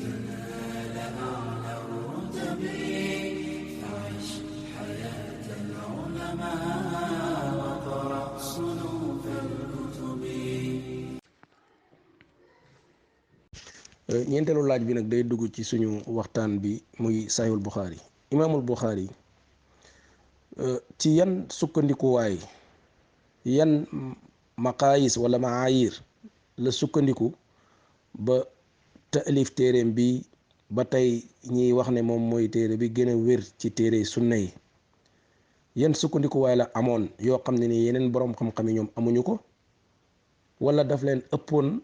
تنال أعلى الرتب فعش حياة العلماء وقرأ صنوف الكتب. ñeenteelu laaj bi nag day dugg ci suñu waxtaan bi muy Sahihul Bukhari. Imaamul Bukhari ci yan sukkandikuwaay yan maqaayis wala maayir la sukkandiku ba taalif téereem bi ba tey ñiy wax ne moom mooy téere bi gën a wér ci téere sunna yi. yan sukkandikuwaay la amoon yoo xam ne ni yeneen boroom xam-xam yi ñoom amuñu ko, wala daf leen ëppoon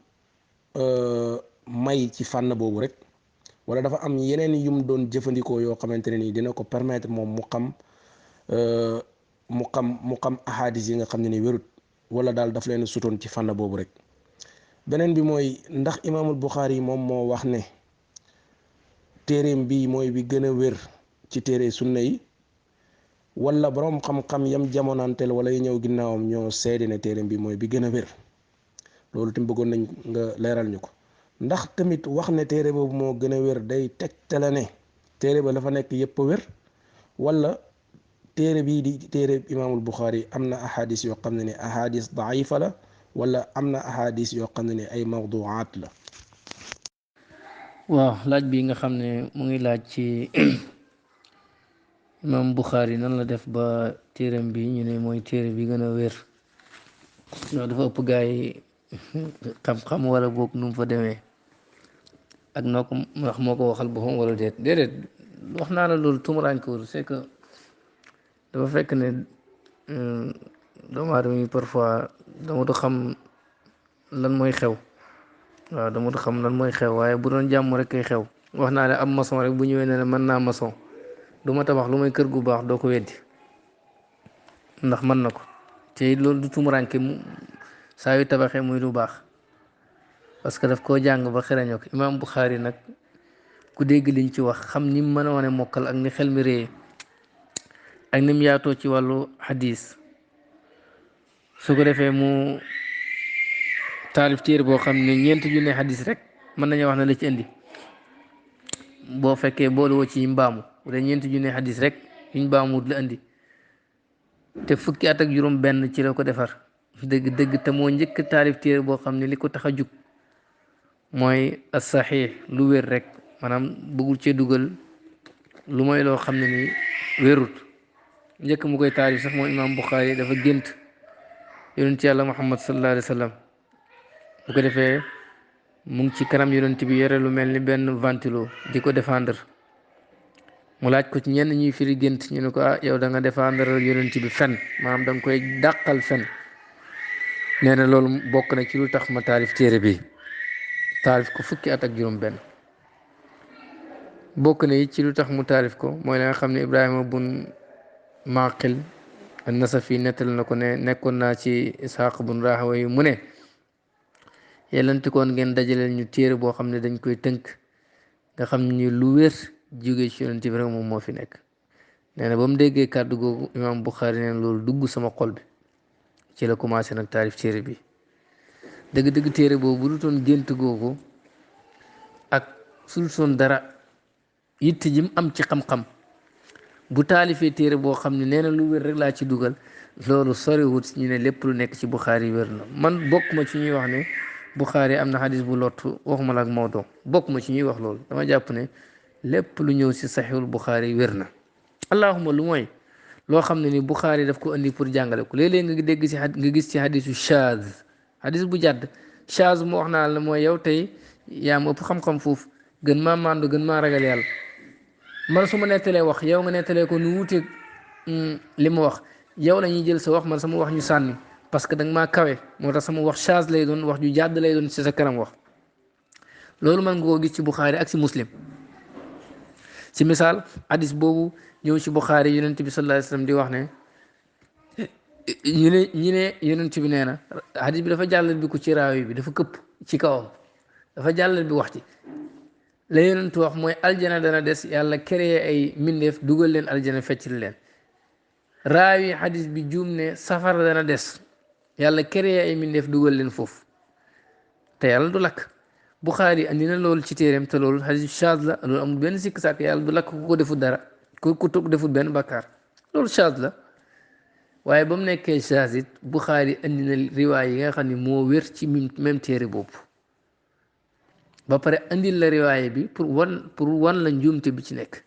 may ci fànn boobu rek, wala dafa am yeneen yum doon jëfandikoo yoo xamante ne nii dina ko permettre moom mu xam ahadis yi nga xam ne ni wérut, wala daal daf leen sutoon ci fànn boobu rek. beneen bi mooy ndax imaamul Buxaari yi moom moo wax ne téereem bi mooy bi gën a wér ci téere sunna yi, wala boroom xam-xam yam jamonanteel wala yi ñëw ginnaawam ñoo seede ne téereem bi mooy bi gën a wér. loolu tamit bëggoon nañ nga leeral ñu ko. ndax tamit wax ne téere boobu moo gën a wér day tegtale ne téere ba dafa nekk yëpp a wér, wala téere bii di téere imaamul Buxaari am na ahadis yoo xam ne ni ahadis daifa la, wala am na ahadis yoo xam ne ni ay mawduaat la. waaw laaj bi nga xam ne mu ngi laaj ci imam Buxaari nan la def ba téeram bi ñu ne mooy téere bi gën a wér. non dafa ëpp gaa yi xam-xam wala boog nu mu fa demee ak noo ko wax moo ko waxal boppam wala déedéet wax naa la loolu tumuraañ ko c'est que dafa fekk ne doomu aadama yi parfois dama du xam lan mooy xew. waaw dama du xam lan mooy xew, waaye bu doon jàmm rek kay xew. wax naa ne am maçon rek bu ñëwee ne ne mën naa maçon du ma tabax lu may kër gu baax doo ko weddi ndax mën na ko te loolu du tumuraanke saa yu tabaxee muy lu baax parce que daf koo jàng ba xerañoo ko. imaam Buxaari nag ku dégg liñ ci wax xam ni mu mën a wane mokkal ak ni xel mi réyee ak ni mu yaatoo ci wàllu xadis, su ko defee mu taalif téere boo xam ne 4 junne xadis rek mën nañoo wax ne la ci indi boo fekkee boolu woo ci mbaamu bu dee 4 junne xadis rek yuñ baamuwut la indi te fukki at ak juróom benn ci la ko defar dëgg te moo njëkk taalif téere boo xam ne li ko tax a jug mooy as-saxiix lu wér rek, maanaam bëggul cee dugal lu mooy loo xam ne ni wérut. njëkk mu koy taalif sax mooy imaam Buxaari dafa gént yonent yàlla Muhammad sallallahu alayhi wa sallam, bu ko defee mu ngi ci kanam yonent bi yore lu mel ni benn ventilo di ko défendre. mu laaj ko ci ñenn ñuy firi gént ñu ne ko yow da nga défendre yonent bi fen, maanaam da nga koy dàqal fen. nee na loolu bokk na ci lu tax ma taalif téere bi, taalif ko fukki at ak juróom benn. bokk na it ci lu tax mu taalif ko mooy la nga xam ne Ibrahima bun Maqil an-Nasafi nettal na ko ne nekkoon naa ci Isxaaq bun Rahawayh mu ne yellantikoon ngeen dajaleel ñu téere boo xam ne dañ koy tënk nga xam ni lu wér jóge ci yonent bi rek moom moo fi nekk. nee na ba mu déggee kàddu googu imaam Buxaari neen loolu dugg sama xol bi, ci la commencé nag taalif téere bi. dëgg-dëgg téere boobu bu dutoon gént googu ak su dutoon dara yitte ji mu am ci xam-xam, bu taalifee téere boo xam ne nee na lu wér rek laa ci dugal, loolu soriwut ñu ne lépp lu nekk ci Buxaari wér na. man bokk ma ci ñuy wax ne Buxaari am na xadis bu lottu, waxuma la ak Maodo, bokk ma ci ñuy wax loolu. dama jàpp ne lépp lu ñëw si Saxiixul Buxaari wér na. allahuma lu mooy loo xam ne ni Buxaari daf ko indi pour jàngale ko. léeg-léeg nga dégg si nga gis ci xadisu shaaz, xadis bu jàdd. shaaz mu wax naa la mooy yow tey yaa ma ëpp xam-xam foofu, gën maa màndu, gën maa ragal yàlla. man su ma nettalee wax yow nga nettalee ko nu wuuteeg li ma wax, yow la ñuy jël sa wax, man sama wax ñu sànni parce que danga maa kawe, moo tax sama wax shaaz lay doon, wax ju jàdd lay doon ci sa kanam wax. loolu man nga koo gis ci Buxaari ak ci Muslim. ci misaal hadis boobu ñëw ci Buxaari yonent bi sallallahu alayhi wa sallam di wax ne ñu ne yonent bi nee na hadis bi dafa jàllal bi ko ci raawi bi dafa këpp ci kawam, dafa jàllal bi wax ci la yonent wax mooy aljana dana des, yàlla créé ay mbindeef dugal leen aljana feccil leen. raawi hadis bi juum ne safara dana des, yàlla créé ay mbindeef dugal leen foofu te yàlla du lakk. Buxaari andi na loolu ci téereem te loolu xadis shaaz la loolu amul benn sikk sàkk yàlla du lakk ku ko deful dara ku deful benn bakkaar loolu shaaz la waaye ba mu nekkee shaaz it Buxaari andi na riwaay yi nga xam ne moo wér ci même téere boobu ba pare andil la riwaay bi pour wan la njuumte bi ci nekk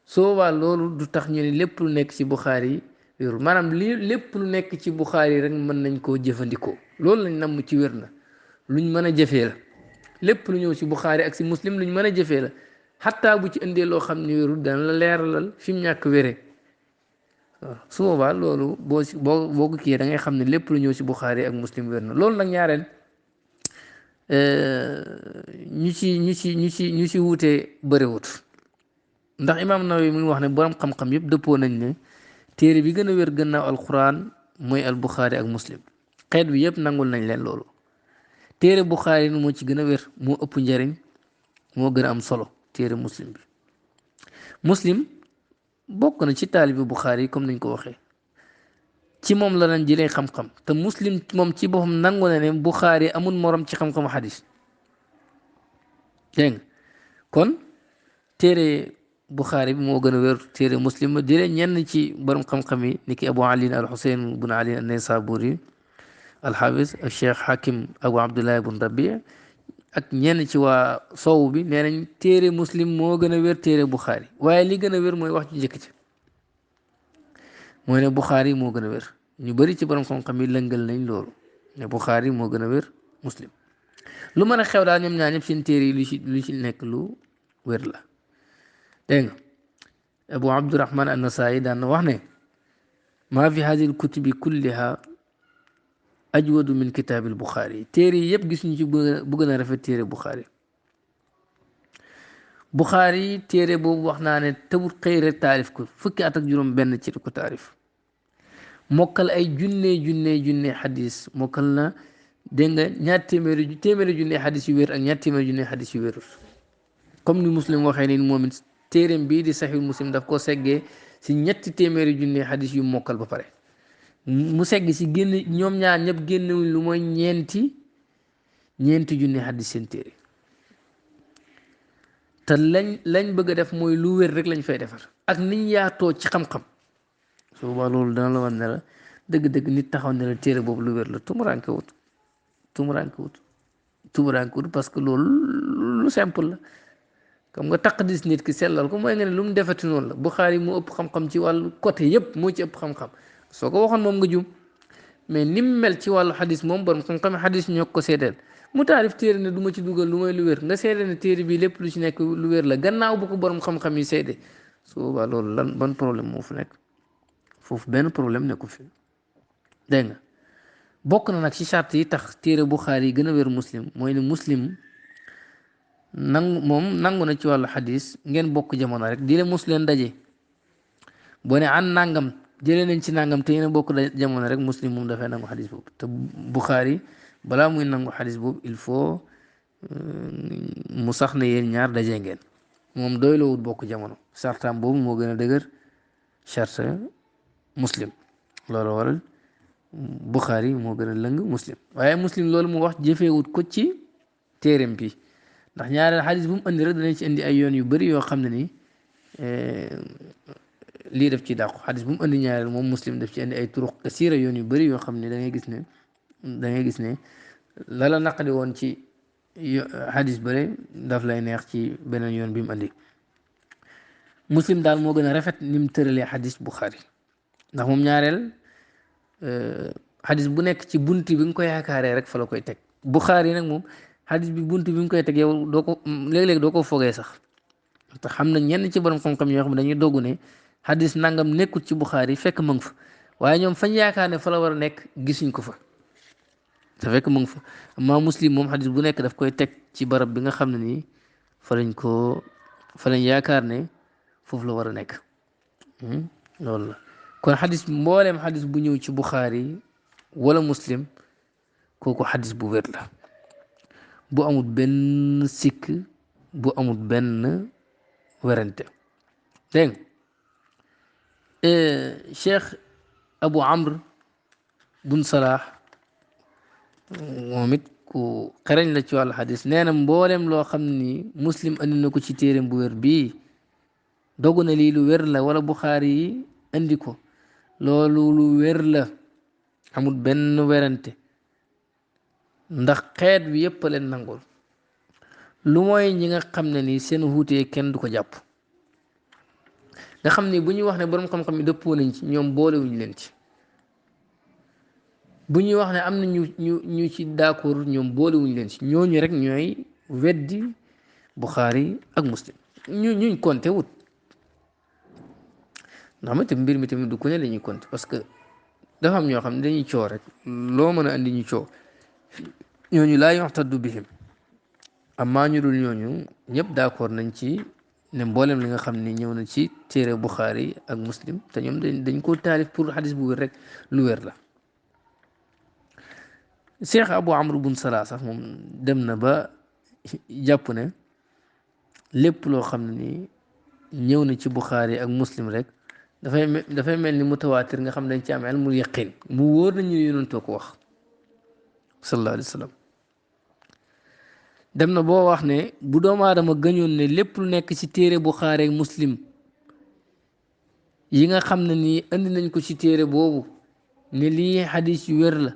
soo waa loolu du tax ñu ne lépp lu nekk ci Buxaari wérul maanaam lépp lu nekk ci Buxaari rek mën nañ koo jëfandikoo loolu lañ namm ci wér na luñ mën a jëfee la lépp lu ñëw ci Buxaari ak ci Muslim luñ mën a jëfee la xataa bu ci indee loo xam ne wérul dana la leeralal fi mu ñàkk wéree waaw su boobaa loolu boo ko kii da ngay xam ne lépp lu ñëw ci Buxaari ak Muslim wér na loolu nag ñaareel ñu ci wutee bëriwut ndax imaam Nawawi mi ngi wax ne borom xam-xam yëpp dëppoo nañ ne téere bi gën a wér gannaaw alquran mooy al Buxaari ak Muslim xeet bi yëpp nangul nañ leen loolu téere Buxaari moo ci gën a wér moo ëpp njariñ moo gën a am solo téere Muslim bi Muslim bokk na ci taalibi Buxaari comme niñ ko waxee ci moom la lañ jëlee xam-xam te Muslim moom ci boppam nangu na ne Buxaari amul morom ci xam-xamu xadis dégg nga kon téere Buxaari bi moo gën a wér téere Muslim jëlee ñenn ci borom xam-xam yi ni ki Abu Ali al Xuseyn bun Ali an Naysaburi alxaafis ak Cheikh Hakim Abu Abdullah bun Rabi ak ñenn ci waa soow bi nee nañ téere Muslim moo gën a wér téere Buxaari waaye li gën a wér mooy wax ci njëkk ci mooy ne Buxaari moo gën a wér ñu bëri ci borom xam-xam yi lëngal nañ loolu ne Buxaari moo gën a wér Muslim lu mën a xew daal ñoom ñaar ñëpp seen téere yi lu ci nekk lu wér la dégg nga Abu Abdurahman an-Nasaa'i daan na wax ne maa fi hadihi al-kutubi kulliha ajwadu min kitaabil Buxaari téere yi yëpp gisuñu ci bu gën a rafet téere Buxaari téere boobu wax naa ne tawut xëy rek taarif ko fukki at ak juróom benn ci ko taarif mokkal ay junne xadis mokkal na dégg nga ñaar téeméeri junne xadis yu wér ak ñaar téeméeri junne xadis yu wérul comme ni Muslim waxee ni moom it téereem bii di Saxiix Muslim daf ko seggee si ñetti téeméeri junne xadis yu mokkal ba pare mu segg si génn ñoom ñaar ñëpp génnewuñ lu mooy ñeenti junne xadis seen téere te lañ bëgg a def mooy lu wér rek lañ fay defar ak niñ yaatoo ci xam-xam su boobaa loolu dana la wan ne la dëgg-dëgg nit taxaw ne la téere boobu lu wér la tumuranke wut parce que loolu lu simple la comme nga taqdis nit ki sellal ko mooy nga ne lu mu defati noonu la Buxaari moo ëpp xam-xam ci wàllu côté yëpp moo ci ëpp xam-xam soo ko waxoon moom nga jum mais ni mu mel ci wàllu xadis moom borom xam-xam xadis ñoo ko seedeel mu taarif téere ne du ma ci dugal lu mooy lu wér nga seede ne téere bi lépp lu ci nekk lu wér la gannaaw bu ko borom xam-xam yi seede su boobaa loolu ban problème moo fu nekk foofu benn problème nekku fi dégg nga bokk na nag ci charte yi tax téere Buxaari yi gën a wér Muslim mooy ne Muslim nangu na ci wàllu xadis ngeen bokk jamono rek di leen mus leen daje boo ne an nangam jëlee nañ ci nangam te yéen a bokk jamono rek Muslim moom dafay nangu xadis boobu te Buxaari balaa muy nangu xadis boobu il faut mu sax ne yéen ñaar daje ngeen moom doyloowut bokk jamono sartaam boobu moo gën a dëgër charte Muslim loolu waral Buxaari moo gën a lëng Muslim waaye Muslim loolu mu wax jëfeewut ko ci téereem bi ndax ñaareel xadis bu mu indi rek danañ ci indi ay yoon yu bëri yoo xam ne ni lii def ci dàqu xadis bu mu indi ñaareel moom Muslim daf ci indi ay turuq kasiira yoon yu bëri yoo xam ne da ngay gis ne lala naqadi woon ci xadis bëre daf lay neex ci beneen yoon bi mu indi Muslim daal moo gën a rafet ni mu tëralee xadis Buxaari ndax moom ñaareel xadis bu nekk ci bunt bi nga ko yaakaaree rek fa la koy teg Buxaari nag moom xadis bi bunt bi nga koy teg yow doo ko léeg-léeg doo ko fogee sax te xam na ñenn ci borom xam-xam yoo xam ne dañuy dogg ne xadis nangam nekkul ci Buxaari fekk ma ngi fa waaye ñoom fañ yaakaar ne fa la war a nekk gisuñ ko fa te fekk ma ngi fa amma Muslim moom xadis bu nekk daf koy teg ci barab bi nga xam ne nii fa lañ yaakaar ne foofu la war a nekk loolu la kon xadis mbooleem xadis bu ñëw ci Buxaari wala Muslim kooku xadis bu wér la bu amul benn sikk bu amul benn werante dégg nga Cheikh Abu Amr bun Salah moom it ku xereñ la ci wàllu xadis nee na mboolem loo xam ni muslim andi na ko ci téereem bu wér bii dogu na lii lu wér la wala buxaari yi andi ko loolu lu wér la amul benn werante ndax xeet bi yépp leen nangul lu mooy ñi nga xam ne ni seen wuutee kenn du ko jàpp nga xam ni bu ñuy wax ne borom xam-xam yi dëppoo nañ ci ñoom boolewuñu leen ci bu ñuy wax ne am na ñu ci d'accord ñoom boolewuñu leen ci ñooñu rek ñooy weddi Buxaari ak Muslim ñuñ compter wut ndax ma tamit mbir mi tamit du ku ne la ñuy compter parce que dafa am ñoo xam ne dañuy coow rek loo mën a andi ñu coow ñooñu laa yuxtaddu bihim amaa ñu dul ñooñu ñëpp d'accord nañ ci ne mboolem li nga xam ne ñëw na ci téere Buxaari ak Muslim te ñoom dañ ko taalif pour xadis bu wér rek lu wér la Cheikh Abu Amr bun Salah sax moom dem na ba jàpp ne lépp loo xam ne ni ñëw na ci Buxaari ak Muslim rek dafay mel ni mutawaatir nga xam ne dañ ci am ilmul yaqin mu wóor nañu yonentoo ko wax sallallahu alayhi wa sallam dem na boo wax ne bu doomu aadama gëñoon ne lépp lu nekk ci téere Buxaari ak Muslim yi nga xam ne nii andi nañ ko ci téere boobu ne lii xadis yu wér la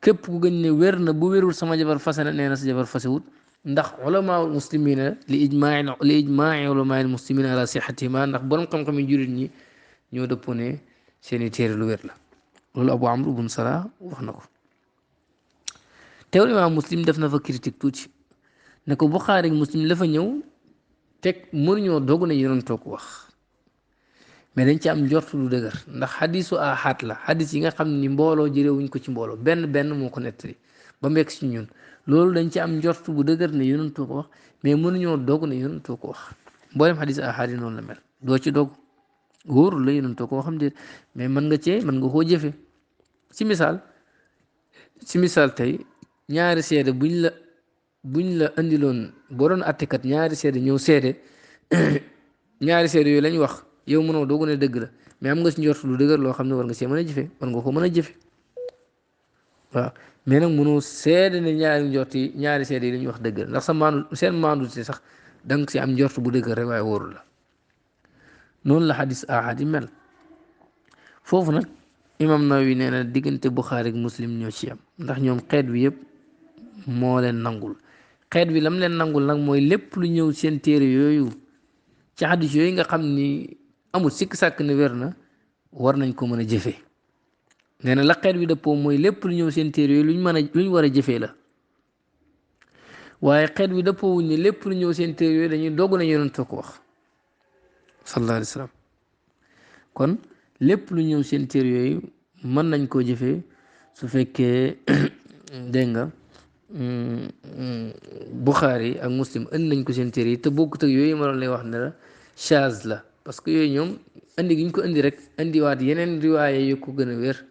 képp ku gëñ ne wér na bu wérul sama jabar fase na nee na sa jabar fasewut ndax ulamaa muslimina li ijmaai ulamaa muslimina ala sixatihima ndax borom xam-xam yi jullit ñi ñoo dëppoo ne seeni téere lu wér la loolu Abu Amr bun Salah wax na ko teewul imaam Muslim def na fa critique tuuti ne ko Buxaari ak Muslim la fa ñëw teg mënuñoo dogu ne yonentoo ko wax mais dañ ci am njort lu dëgër ndax xadisu ahad la xadis yi nga xam ni mbooloo jëlewuñ ko ci mbooloo benn moo ko nettali ba mekk ci ñun loolu dañ ci am njort bu dëgër ne yonentoo ko wax mais mënuñoo dogu ne yonentoo ko wax mboolem xadis ahad yi noonu la mel doo ci dog wóorul la yonentoo ko xam déet mais mën nga koo jëfe ci misaal tey ñaari seede buñ la andiloon boo doon attekat ñaari seede ñëw seede ñaari seede yooyu lañ wax yow mënoo doogu ne dëgg la mais am nga si njort lu dëgër loo xam ne war nga see mën a jëfe war nga ko mën a jëfe waaw mais nag mënoo seede ne ñaari seede yi la ñuy wax dëgg la ndax seen maandu si sax da nga si am njort bu dëgër rek waaye wóorul la noonu la xadis ahad yi mel foofu nag imam Nawawi nee na diggante Buxaari ak Muslim ñoo ci am ndax ñoom xeet bi yëpp moo leen nangul xeet bi lam leen nangul nag mooy lépp lu ñëw seen téere yooyu ci xadis yooyu nga xam ni amul sikk sàkk ne wér na war nañ ko mën a jëfee nee na la xeet bi dëppoo mooy lépp lu ñëw seen téere yooyu luñ war a jëfee la waaye xeet bi dëppoo wuñ ne lépp lu ñëw seen téere yooyu dañuy dogg na yonentoo ko wax sallallahu alayhi wa sallam kon lépp lu ñëw seen téere yooyu mën nañ koo jëfee su fekkee dégg nga Buxaari ak Muslim indi nañ ko seen téere yi te bokkut ak yooyu ma doon lay wax ne la chaz la parce que yooyu ñoom indi gi ñu ko indi rek indiwaat yeneen riwaaye yu ko gën a wér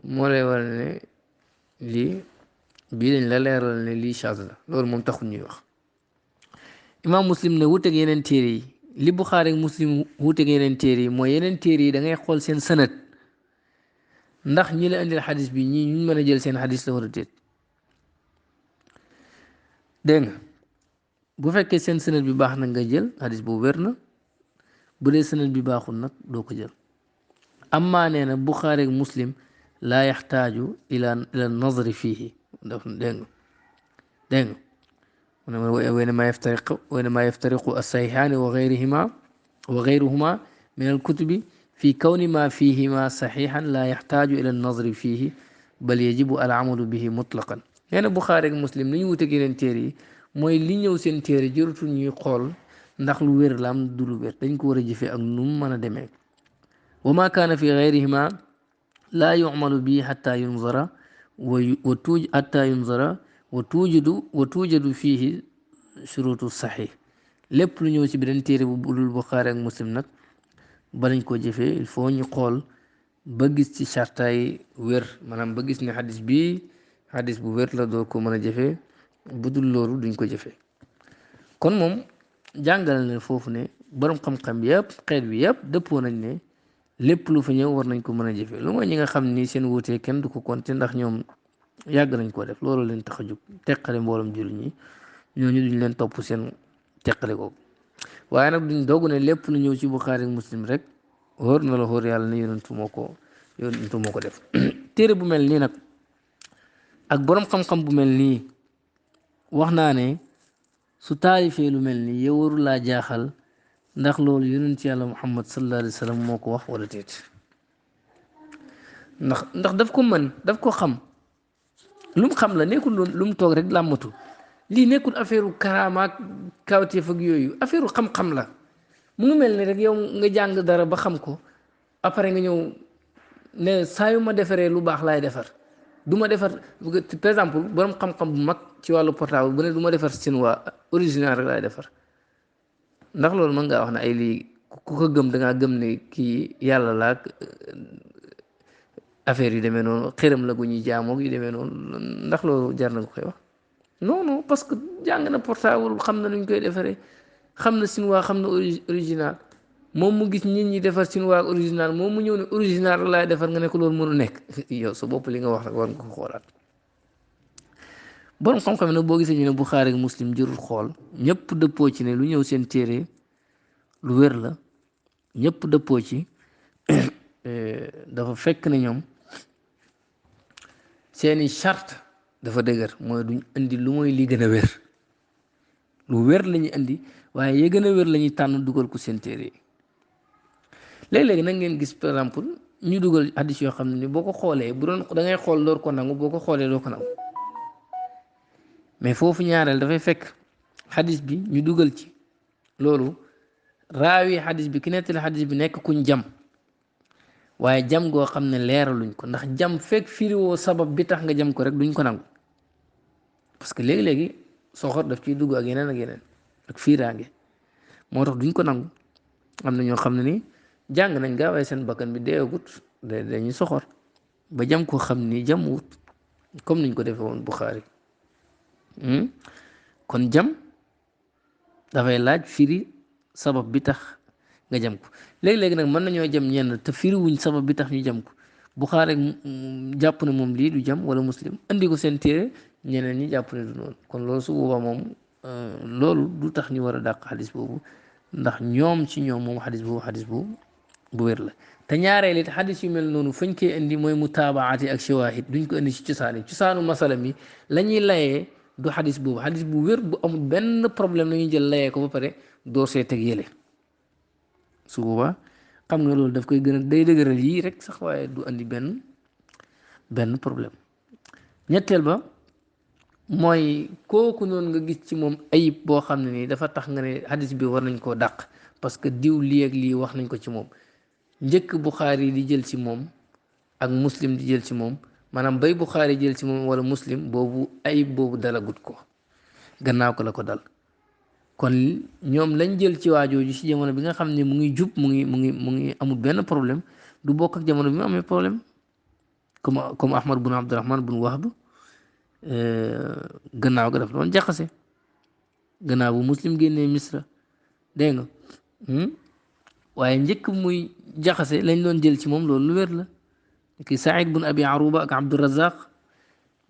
moo lay war ne lii bii dañ la leeral ne lii chaz la loolu moom taxul ñuy wax imaam Muslim ne wuteeg yeneen téere yi li Buxaari ak Muslim wuuteeg yeneen téere yi mooy yeneen téere yi da ngay xool seen sanad ndax ñi la indil xadis bi ñii ñu mën a jël seen xadis la war a déet dégg nga bu fekkee seen sanad bi baax na nga jël xadis boobu wér na bu dee sanad bi baaxul nag doo ko jël amma nee na Buxaari ak Muslim laa yaxtaaju ila nazari fiihi daf dégg nga وإنما يفترق الصحيحان وغيرهما من الكتب في كون ما فيهما صحيحا لا يحتاج إلى النظر فيه بل يجب العمل به مطلقا يعني بخاري مسلم li ñu wuteeg yeneen téere yi mooy li ñëw seen téere jërutul ñuy xool ndax lu wér la am du lu wér dañ ko war a jëfee ak nu mu mën a demee wa ma kaana fi gayrihima laa yu'malu bi xataa yunzara wa tuujadu fiihi shuruutu saxiix lépp lu ñëw ci beneen téere bu budul Buxaari ak Muslim nag balañ koo jëfee il faut ñu xool ba gis ci sartaay wér maanaam ba gis ne xadis bii xadis bu wér la doo ko mën a jëfee budul loolu duñ ko jëfee kon moom jàngal na foofu ne borom xam-xam yëpp xeet bi yëpp dëppoo nañ ne lépp lu fa ñëw war nañ ko mën a jëfee lu mooy ñi nga xam ni seen wuutee kenn du ko compter ndax ñoom yàgg nañ koo def loolu leen tax a jóg teqale mbooloom jullit ñi ñooñu duñ leen topp seen teqale ko waaye nag duñ dogu ne lépp lu ñëw ci Buxaari ak Muslim rek wóor na la wóor yàlla ne yonentu moo ko def téere bu mel nii nag ak boroom xam-xam bu mel nii wax naa ne su taalifee lu mel nii yow waru laa jaaxal ndax loolu yonent yàlla Muhammad sallallahu alayhi wa sallam moo ko wax wala déet ndax daf ko mën daf ko xam lu mu xam la nekkul lu mu toog rek làmmatu lii nekkul affaire u karaama ak kawteef ak yooyu affaire u xam-xam la mu ngi mel ni rek yow nga jàng dara ba xam ko après nga ñëw ne saa yu ma defaree lu baax laay defar du ma defar par exemple borom xam-xam bu mag ci wàllu portable bu ne du ma defar chinois original rek laay defar ndax loolu mën ngaa wax ne ay lii ku ko gëm da ngaa gëm ne kii yàlla la ak affaire yu demee noonu xëram la gu ñuy jaamoo yu demee noonu ndax loolu jar na ko koy wax non non parce que jàng na portable xam na nuñ koy defaree xam na chinois xam na original moom mu gis nit ñi defar chinois original moom mu ñëw ne original rek laay defar nga ne ko loolu mënu nekk yow sa bopp li nga wax rek war nga ko xoolaat borom xam-xam nag boo gisee ñu ne Buxaari ak Muslim jërul xool ñëpp dëppoo ci ne lu ñëw seen téere lu wér la ñëpp dëppoo ci dafa fekk ne ñoom seeni charte dafa dëgër mooy duñ indi lu mooy li gën a wér lu wér la ñuy indi waaye yi gën a wér la ñuy tànn dugal ko seen téere yi léeg-léegi nag ngeen gis par exemple ñu dugal hadis yoo xam ne ni boo ko xoolee bu doon da ngay xool door ko nangu boo ko xoolee doo ko nangu mais foofu ñaareel dafay fekk hadis bi ñu dugal ci loolu raawi hadis bi ki nettali hadis bi nekk kuñ jam waaye jam goo xam ne leeraluñ ko ndax jam fekk firiwoo sabab bi tax nga jam ko rek duñ ko nangu parce que léegi-léegi soxor daf ciy dugg ak yeneen ak fiiraange moo tax duñ ko nangu am na ñoo xam ne ni jàng nañ gaa waaye seen bakkan bi deewagut dañuy soxor ba jam koo xam ni jam wut comme niñ ko defee woon Buxaari kon jam dafay laaj firi sabab bi tax nga jam ko léegi-léegi nag mën nañoo jam ñenn te firiwuñ sabab bi tax ñu jam ko Buxaari jàpp ne moom lii du jam wala Muslim andi ko seen téere ñeneen ñi jàpp ne du noonu kon loolu su boobaa moom loolu du tax ñu war a dàq xadis boobu ndax ñoom ci ñoom moom xadis bu wér la te ñaareel it xadis yu mel noonu fañ koy indi mooy mutaabaati ak shawahid duñ ko indi ci cosaanu masala mi la ñuy layee du xadis boobu xadis bu wér bu amul benn problème la ñuy jël layee ko ba pare door see teg yële su boobaa xam nga loolu daf koy gën a day dëgëral yii rek sax waaye du andi benn problème ñetteel ba mooy kooku noonu nga gis ci moom ayib boo xam ne nii dafa tax nga ne hadis bi war nañ koo dàq parce que diw lii ak lii wax nañ ko ci moom njëkk Buxaari di jël ci moom ak Muslim di jël ci moom maanaam bay Buxaari jël ci moom wala Muslim boobu ayib boobu dalagut ko gannaaw ko la ko dal kon ñoom lañ jël ci waajooju ci jamono bi nga xam ne mu ngi jub mu ngi amul benn problème du bokk ak jamono bi mu amee problème comme Ahmad bun Abdurahman bun Wahb gannaaw ga daf doon jaxase gannaaw bu Muslim génnee Misra dégg nga waaye njëkk muy jaxase lañ doon jël ci moom loolu lu wér la ki Saïd bun Abi Aruba ak Abdurazaq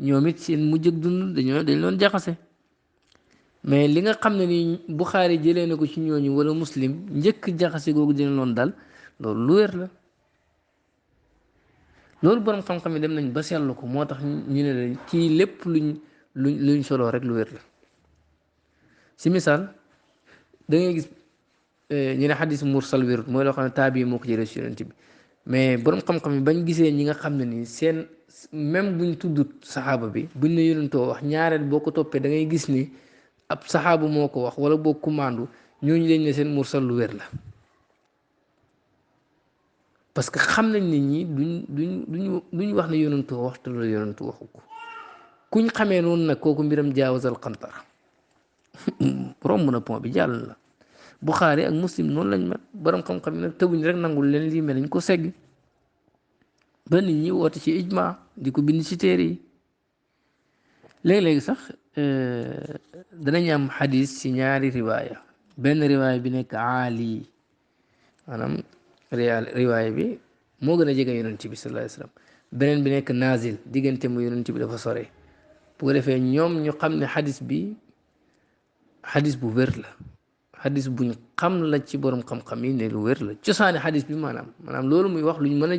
ñoom it seen mujj ak dund dañ doon jaxase mais li nga xam ne ni Buxaari jëlee na ko ci ñooñu wala Muslim njëkk jaxase googu dina loon dal loolu lu wér la loolu borom xam-xam yi dem nañ ba seetlu ko moo tax ñu ne la kii lépp luñ soloo rek lu wér la si misaal da ngay gis ñu ne xadis mursal wérut mooy loo xam ne taabi moo ko jëlee si yonent bi mais borom xam-xam yi bañ gisee ñi nga xam ne ni seen même buñ tuddut saxaaba bi buñ ne yonentoo wax ñaareel boo ko toppee da ngay gis ni ab saxaaba moo ko wax wala boo commande ñooñu dañ ne seen mursal lu wér la parce que xam nañ nit ñi duñ wax ne yonentoo wax te loolu yonentu waxu ko kuñ xamee noonu nag kooku mbiram jaawazal qantar romb na pont bi jàll la Buxaari ak Muslim noonu lañ mel borom xam-xam yi nag tëbuñ rek nangul leen lii mel nañ ko segg ba nit ñi woote ci ijma di ko bind ci téere yi léegi-léegi sax danañ am xadis ci ñaari riwaaya benn riwaaya bi nekk aali maanaam riwaaya bi moo gën a jege yonent bi sallallahu alayhi wasallam beneen bi nekk nazil diggante mu yonent bi dafa sore bu ko defee ñoom ñu xam ne xadis bi xadis bu wér la xadis buñ xam la ci borom xam-xam yi ne lu wér la cosaani xadis bi maanaam loolu muy wax luñ mën a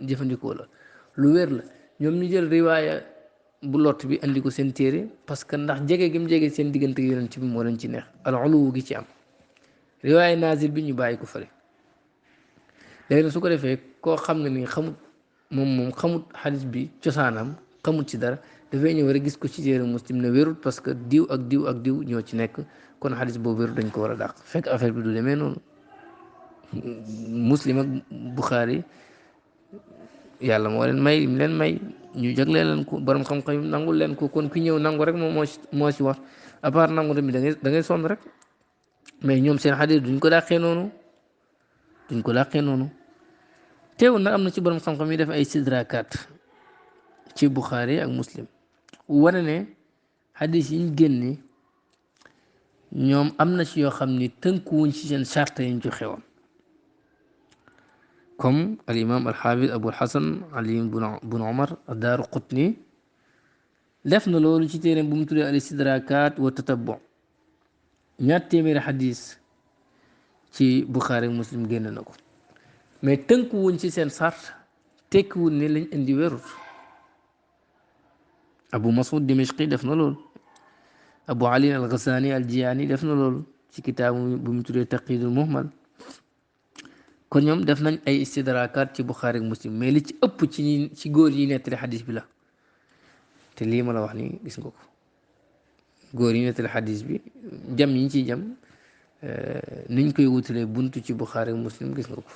jëfandikoo la lu wér la ñoom ñu jël riwaaya bu lott bi andi ko seen téere parce que ndax jege gi mu jege seen diggante yonent bi moo leen ci neex al uluwu gi ci am riwaaya nazil bi ñu bàyyi ko fële léegi nag su ko defee koo xam ne ni xamut moom xamut xadis bi cosaanam xamut ci dara dafay ñëw rek gis ko ci téere muslim ne wérut parce que diw ak diw ak diw ñoo ci nekk kon xadis boobu wérut dañ ko war a dàq fekk affaire bi du demee noonu muslim ak buxaari yàlla moo leen may lim leen may ñu jagleel leen ko borom xam-xam yi nangul leen ko kon ki ñëw nangu rek moom moo ci wax à part nangu tamit da ngay sonn rek mais ñoom seen xadis duñ ko dàqee noonu teewul nag am na ci borom xam-xam yi def ay sidrakat ci buxaari ak muslim wane ne xadis yi ñu génne ñoom am na ci yoo xam ni tënkuwuñ ci seen charte yi ñu joxe woon comme al imam al xaafid abul xasan ali bun omar daaru qutni def na loolu ci téere bu mu tuddee al istidrakat wa tatabbu ñaar téeméeri xadis ci buxaari ak muslim génn na ko mais tënkuwuñ ci seen charte tekkiwuñ ne lañ indi wérut abu masud dimashqi def na loolu abu ali al ghasani al jiyaani def na loolu ci kitaabu bu mu tuddee taqidul muhmal kon ñoom def nañ ay istidrakat ci buxaari ak muslim mais li ci ëpp ci góor yi nettali xadis bi la te lii ma la wax ni gis nga ko góor yi nettali xadis bi jam yi ñu ciy jam niñ koy wutalee buntu ci buxaari ak muslim gis nga ko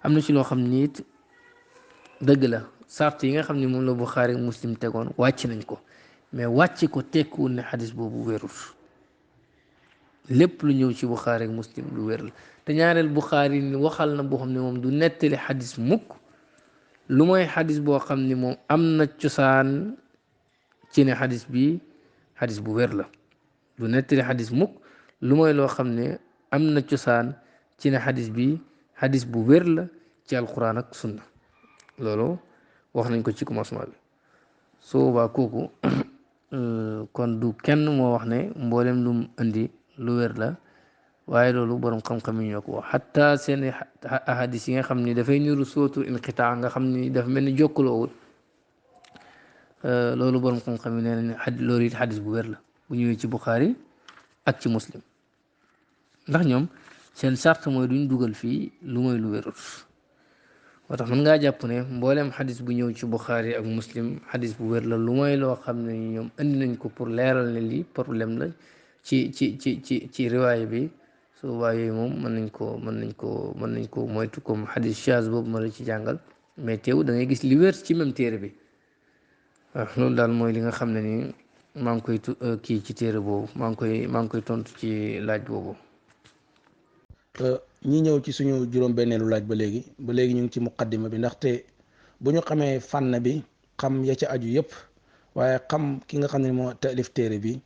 am na ci loo xam ni it dëgg la sart yi nga xam ne moom la buxaari ak muslim tegoon wàcc nañ ko mais wàcc ko tekkiwul ne xadis boobu wérul lépp lu ñëw ci buxaari ak muslim lu wér la te ñaareel buxaari ni waxal na boo xam ne moom du nettali xadis mukk lu mooy xadis boo xam ne moom am na cosaan ci ne xadis bi xadis bu wér la du nettali xadis mukk lu mooy loo xam ne am na cosaan ci ne xadis bi xadis bu wér la ci alquran ak sunna loolu wax nañ ko ci commencement bi su boobaa kooku kon du kenn moo wax ne mboolem lu mu indi lu wér la waaye loolu borom xam-xam yi ñoo ko wax xatta seen ahadis yi nga xam ni dafay niru sootul inqitaa nga xam ni dafa mel ni jokkaloowul loolu borom xam-xam yi nee nañ loolu it xadis bu wér la bu ñëwee ci buxaari ak ci muslim ndax ñoom seen charte mooy duñ dugal fii lu mooy lu wérut moo tax mën ngaa jàpp ne mbooleem xadis bu ñëw ci buxaari ak muslim xadis bu wér la lu mooy loo xam ne ñoom indi nañ ko pour leeral ne lii problème la ci riwaaya bi su boobaa yooyu moom mën nañ ko moytu comme xadis chaz boobu ma la ci jàngal mais teew da ngay gis li wér ci même téere bi waaw loolu daal mooy li nga xam ne ni maa ngi koy kii ci téere boobu maa ngi koy tontu ci laaj boobu. ñi ñëw ci suñu juróom-benneelu laaj ba léegi ñu ngi ci muqaddima bi ndaxte bu ñu xamee fànn bi xam ya ca aju yëpp waaye xam ki nga xam ne moo taalif téere bi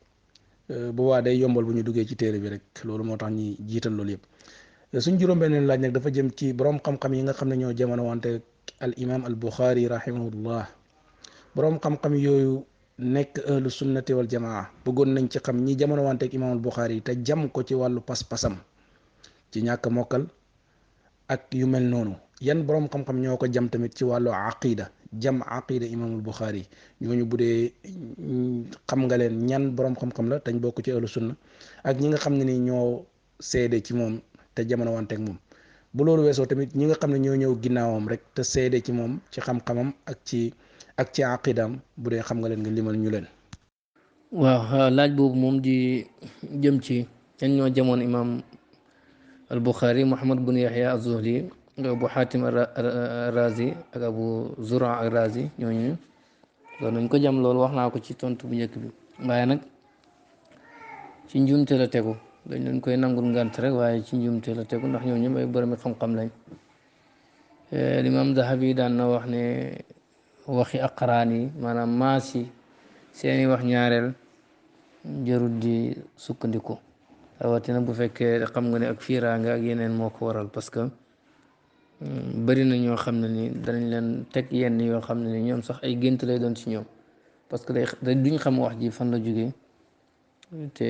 boobaa day yombal bu ñu duggee ci téere bi rek loolu moo tax ñi jiital loolu yëpp suñ juróom-benneelu laaj nag dafa jëm ci borom xam-xam yi nga xam ne ñoo jamono wante al imam al buxaari rahimahullah borom xam-xam yooyu nekk ahlu sunnati wal jamaa bëggoon nañ ci xam ñi jamono wante ak imam al buxaari te jam ko ci wàllu pas-pasam ci ñàkk mokkal ak yu mel noonu yan borom xam-xam ñoo ko jam tamit ci wàllu aqida jam aqida imaamul buxaari ñooñu bu dee xam nga leen ñan borom xam-xam la tañ bokk ci ahlu sunna ak ñi nga xam ne ni ñoo seede ci moom te jamono wante ak moom bu loolu weesoo tamit ñi nga xam ne ñoo ñëw ginnaawam rek te seede ci moom ci xam-xamam ak ci aqidaam bu dee xam nga leen nga limal ñu leen. waaw laaj boobu moom di jëm ci ñan ñoo jamoon imam al buxaari muhammad bun yahya az-zuhli abu xaatim razi ak abu zura ak razi ñooñu loolu nañ ko jam loolu wax naa ko ci tontu bu njëkk bi waaye nag ci njuumte la tegu dañ leen koy nangul ngant rek waaye ci njuumte la tegu ndax ñooñu ay boromi xam-xam lañ limaam Dahabi daan na wax ne waxi aqraan yi maanaam maas yi seeni wax ñaareel jarul di sukkandiku rawatina bu fekkee xam nga ne ak fiiraanga ak yeneen moo ko waral parce que bari na ñoo xam ne ni danañ leen teg yenn yoo xam ne ni ñoom sax ay gént lay doon ci ñoom parce que day duñ xam wax ji fan la jógee te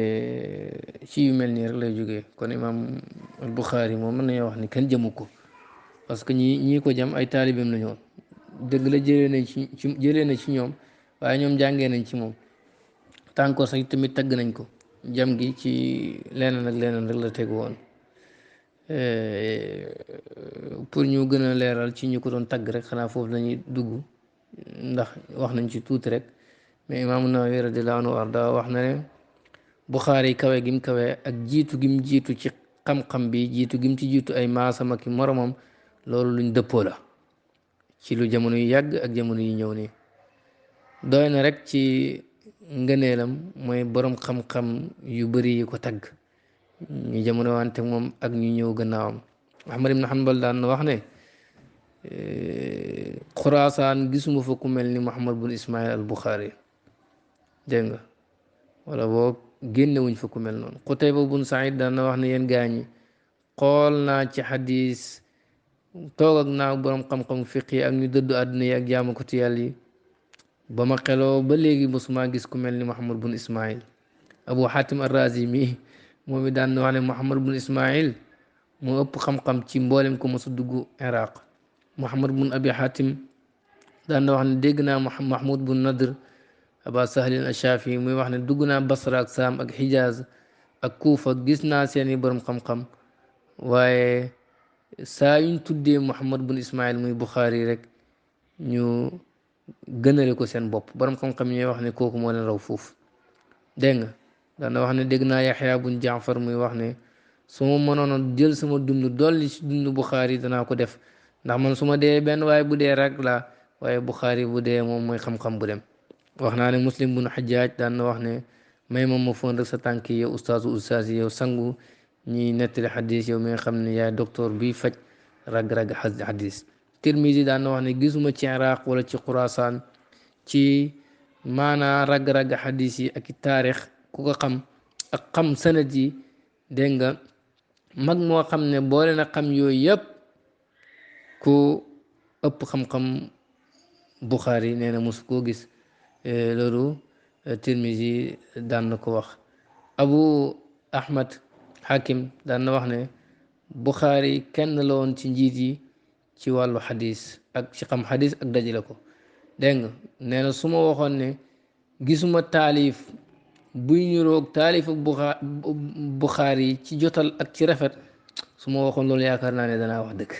ci yu mel nii rek lay jógee kon imaam al Buxaari moom mën nañoo wax ni kenn jëmu ko parce que ñii ko jam ay taalibeem la ñoon dëgg la jëlee na ci ñoom waaye ñoom jàngee nañ ci moom tànkoor sax tamit tagg nañ ko jam gi ci leneen ak leneen rek la tegu woon pour ñu gën a leeral ci ñu ko doon tagg rek xanaa foofu lañuy dugg ndax wax nañ ci tuuti rek mais imaamu Nawawi radiyallaahu anhu arda wax na ne Buxaari kawe gim kawe ak jiitu gim jiitu ci xam-xam bi jiitu gim ci jiitu ay maasam ak moromam loolu luñ dëppoo la ci lu jamono yu yàgg ak jamono yu ñëw nii doy na rek ci ngëneelam mooy borom xam-xam yu bari yi ko tagg ñu jamono wante moom ak ñu ñëw gannaawam Ahmad ibn Hanbal daan na wax ne Xuraasaan gisuma fa ku mel ni Muhammad bun Ismail al Buxaari dégg nga wala boog génnewuñ fa ku mel noonu Qutayba bun Saïd daan na wax ne yéen gaañi xool naa ci xadis toog ak naa borom xam-xam fiq yi ak ñu dëddu àdduna yi ak jaamu ko ci yàlla yi ba ma xeloo ba léegi mosuma gis ku mel ni Muhammad bun Ismail Abu Hatim Ar-Razi mi moom it daan na wax ne Muhammad bun Ismail moo ëpp xam-xam ci mboolem ko mos a dugg Iraq Muhammad bun Abi Hatim daan na wax ne dégg naa Mahmoud bun Nadr Aba Sahlin Ash-Shafi muy wax ne dugg naa Basra ak Saam ak Hijaz ak Kuufa gis naa seeni borom xam-xam waaye saa yuñ tuddee Muhammad bun Ismail muy Buxaari rek ñu gënale ko seen bopp borom xam-xam ñooy wax ne kooku moo leen raw foofu dégg nga daan na wax ne dégg naa Yaxya bun Jaafar muy wax ne su ma mënoon a jël sama dund dolli ci dund Buxaari danaa ko def ndax man su ma dee benn waaye bu dee rek la waaye Buxaari bu dee moom mooy xam-xam bu dem wax naa ne Muslim bun Xajjaaj daan na wax ne may ma foon rek sa tànk yi yow ustaaz yi yow sangu ñiy nettali xadis yow mi nga xam ne yaay docteur bi faj rag-rag xadis Tirmisi daan na wax ne gisuma ci Iraq wala ci Xurasaan ci maanaa rag-rag xadis yi ak i taarix ku ko xam ak xam sanad yi dégg nga mag moo xam ne boole na xam yooyu yëpp ku ëpp xam-xam Buxaari nee na mosu koo gis loolu Tirmisi daan na ko wax Abu Ahmad Hakim daan na wax ne Buxaari kenn la woon ci njiit yi ci wàllu xadis ak ci xam xadis ak dajale ko dégg nga nee na su ma waxoon ne gisuma taalif buy niroog taalif ak Buxaari ci jotal ak ci rafet su ma waxoon loolu yaakaar naa ne danaa wax dëgg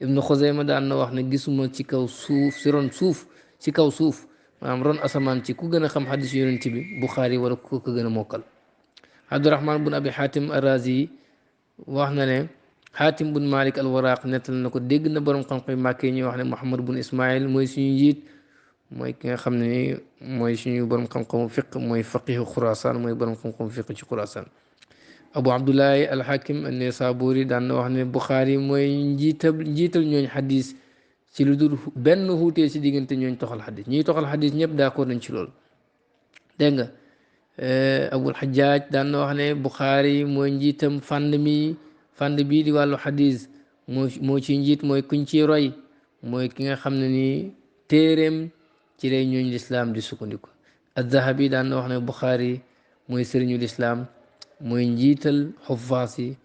Ibnu Xuzayma daan na wax ne gisuma ci kaw suuf si ron suuf ci kaw suuf maanaam ron asamaan ci ku gën a xam xadis yonent bi Buxaari wala ku ko gën a mokkal Abdurahman bun Abi Hatim Ar-Razi wax na ne Hatim bun Malik al-Waraq nettal na ko dégg na borom xam-xam Màkka yi ñuy wax ne Muhammad bun Ismail mooy suñu njiit mooy ki nga xam ne mooy suñu borom xam-xamu fiq mooy faqihu Xurasaan mooy borom xam-xamu fiq ci Xurasaan Abu Abdullahi al-Hakim an-Naysaburi daan na wax ne Buxaari mooy njiital ñooñ xadis ci lu dul benn xuutee ci diggante ñooñ toxal xadis ñiy toxal xadis ñëpp d'accord nañ ci loolu dégg nga Abul Xajjaaj daan na wax ne Buxaari mooy njiitam fànn bii di wàllu xadis moo ci njiit mooy kuñ ci roy mooy ki nga xam ne ni téeréem ci lay ñooñ lislaam di sukkandiku Az-Zahabi daan na wax ne Buxaari mooy sëriñu lislaam mooy njiital xuffaas yi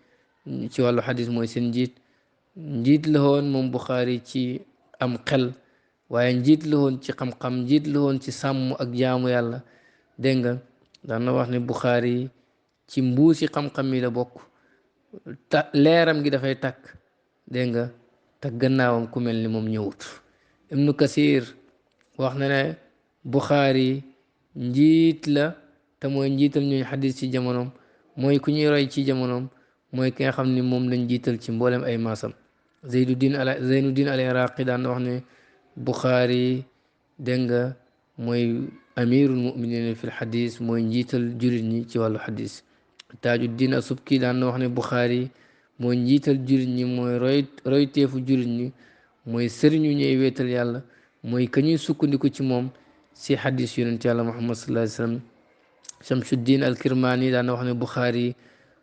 ci wàllu xadis mooy seen njiit la woon moom Buxaari ci am xel waaye njiit la woon ci xam-xam njiit la woon ci sàmm ak jaamu yàlla dégg nga daan na wax ne Buxaari ci mbuusi xam-xam yi la bokk leeram gi dafay takk dégg nga te gannaawam ku mel ni moom ñëwut Ibnu Kasir wax na ne Buxaari njiit la te mooy njiital ñooñu xadis ci jamonoom mooy ku ñuy roy ci jamonoom mooy ki nga xam ni moom lañ jiital ci mboolem ay maasam Zeynuddin al-Iraqi daan na wax ne Buxaari dégg nga mooy amirul muminin fi lxadis mooy njiital jurit ñi ci wàllu xadis Taajuddin Asubki daan na wax ne Buxaari mooy njiital jurit ñi mooy royteefu jurit ñi mooy sëriñu ñuy wéetal yàlla mooy ka ñuy sukkandiku ci moom si xadis yonent yàlla Muhammad sallallahu alayhi wa sallam Shamsuddin al-Kirmani daan na wax ne Buxaari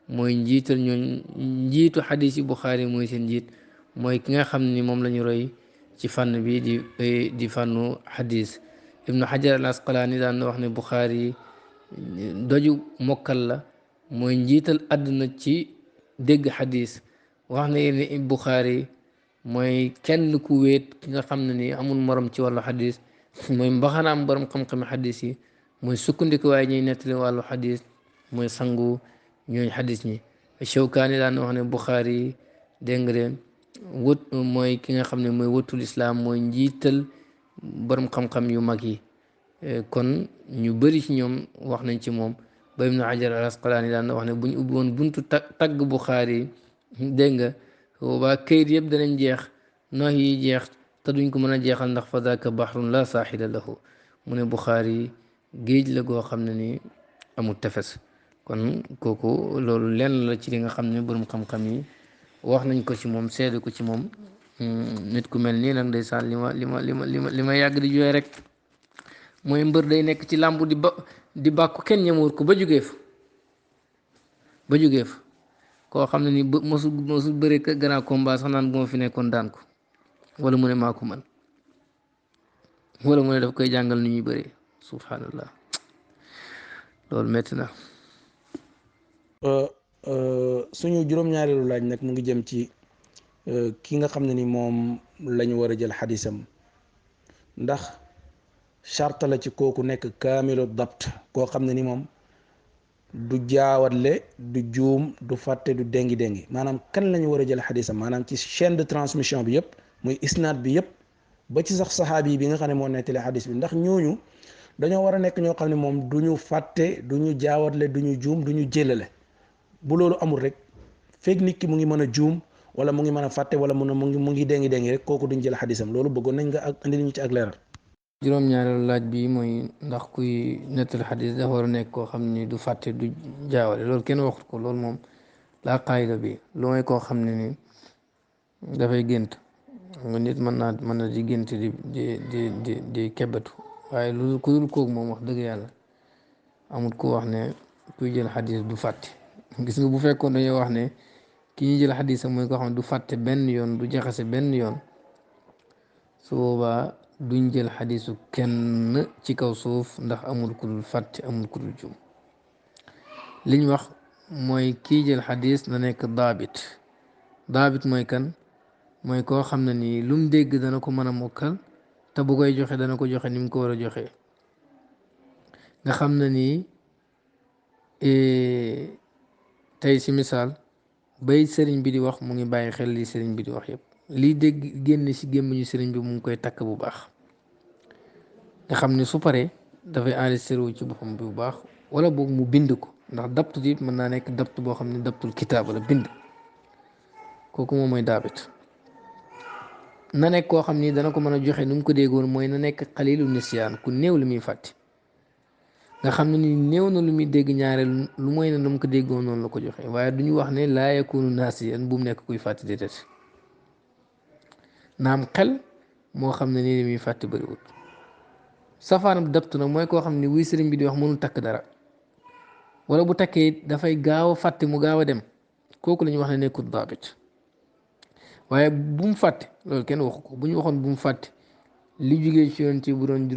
mooy njiital ñooñ njiitu xadis yi Buxaari mooy seen njiit mooy ki nga xam ni moom la ñu roy ci fànn bi di fànnu xadis. ibnu xajar al asqalaani daan na wax ne buxaari doju mokkal la mooy njiital àdduna ci dégg xadis. wax na ne buxaari mooy kenn ku wéet ki nga xam ne ni amul morom ci wàllu xadis mooy mbaxanaam borom xam-xami xadis yi mooy sukkandiku waaye ñuy nettali wàllu xadis mooy sangu ñooñ xadis ñi. Shawkaani daan na wax ne buxaari dégg nga de wët mooy ki nga xam ne mooy wëttul islaam mooy njiital borom xam-xam yu mag yi. kon ñu bëri ci ñoom wax nañ ci moom ba Ibnu Hajar al Asqalaani daan na wax ne bu ñu ubbi woon buntu tagg Buxaari dégg nga boobaa këyit yëpp danañ jeex noox yi jeex te duñ ko mën a jeexal ndax fa daaka bahrun la saaxila lahu mu ne Buxaari géej la goo xam ne ni amul tefes. kon kooku loolu lenn la ci li nga xam ne borom xam-xam yi wax nañ ko ci moom seede ko ci moom. nit ku mel nii nag ndeysaan li ma yàgg di jooy rek mooy mbër day nekk ci làmbu di bàkku kenn ñemewut ko ba jógee fa koo xam ne ni mosul bëri grand combat sax naan bu ma fi nekkoon daan ko wala mu ne maa ko man wala mu ne daf koy jàngal ni ñuy bëree subhanallah loolu métti na. suñu juróom-ñaareelu laaj nag mu ngi jëm ci ki nga xam ne ni moom lañu war a jël xadisam ndax charte la ci kooku nekk kaamilu dabt koo xam ne ni moom du jaawatle du juum du fàtte du déngi maanaam kan la ñu war a jël xadisam maanaam ci chaîne de transmission bi yëpp muy isnaad bi yëpp ba ci sax saxaabi bi nga xam ne moo nettali xadis bi ndax ñooñu dañoo war a nekk ñoo xam ne moom du ñu fàtte du ñu jaawatle du ñu juum du ñu jëlale. bu loolu amul rek fekk nit ki mu ngi mën a juum wala mu ngi mën a fàtte wala mu ngi déngi rek kooku duñ jël xadisam loolu bëggoon nañ nga ak andi ñu ci ak leeral. juróom-ñaareelu laaj bi mooy ndax kuy nettali xadis dafa war a nekk koo xam ni du fàtte du jaawale loolu kenn waxut ko loolu moom laa qaayida bi lu mooy koo xam ne ni dafay gént nga nit mën na di gént di kebbatu waaye lu ku dul kooku moom wax dëgg yàlla amut ko wax ne kuy jël xadis du fàtte. gis nga bu fekkoon dañoo wax ne ki ñuy jël xadisa mooy koo xam ne du fàtte benn yoon du jaxase benn yoon su boobaa duñ jël xadisu kenn ci kaw suuf ndax amul ku dul fàtte amul ku dul jum. liñ wax mooy kii jël xadis na nekk daabit mooy kan mooy koo xam ne nii lu mu dégg dana ko mën a mokkal te bu koy joxe dana ko joxe ni mu ko war a joxe nga xam ne nii tey si misaal bay sëriñ bi di wax mu ngi bàyyi xel li sëriñ bi di wax yëpp lii dégg génn si gémmiñu sëriñ bi mu ngi koy takk bu baax nga xam ne su paree dafay enregistré wu ci boppam bi bu baax wala boog mu bind ko ndax dapt bi mën naa nekk dapt boo xam ne daptul kitaab la bind kooku moom mooy daabit. na nekk koo xam ni dana ko mën a joxe nu mu ko déggoon mooy na nekk xalilu nisyaan ku néew li muy fàtte nga xam ne ni néew na lu muy dégg ñaareel lu mooy ne nu mu ko déggoon noonu la ko joxe waaye du ñu wax ne laa yakunu naasiyan bu mu nekk kuy fàtte déedéet naam xel moo xam ne nii li muy fàtte bëriwul. safaanam dapt nag mooy koo xam ne wuy sëriñ bi di wax mënul takk dara wala bu takkee dafay gaaw a fàtte mu gaaw a dem kooku la ñuy wax ne nekkul daabit waaye bu mu fàtte loolu kenn waxu ko bu ñu waxoon bu mu fàtte li jugee ci yoon ci bu doon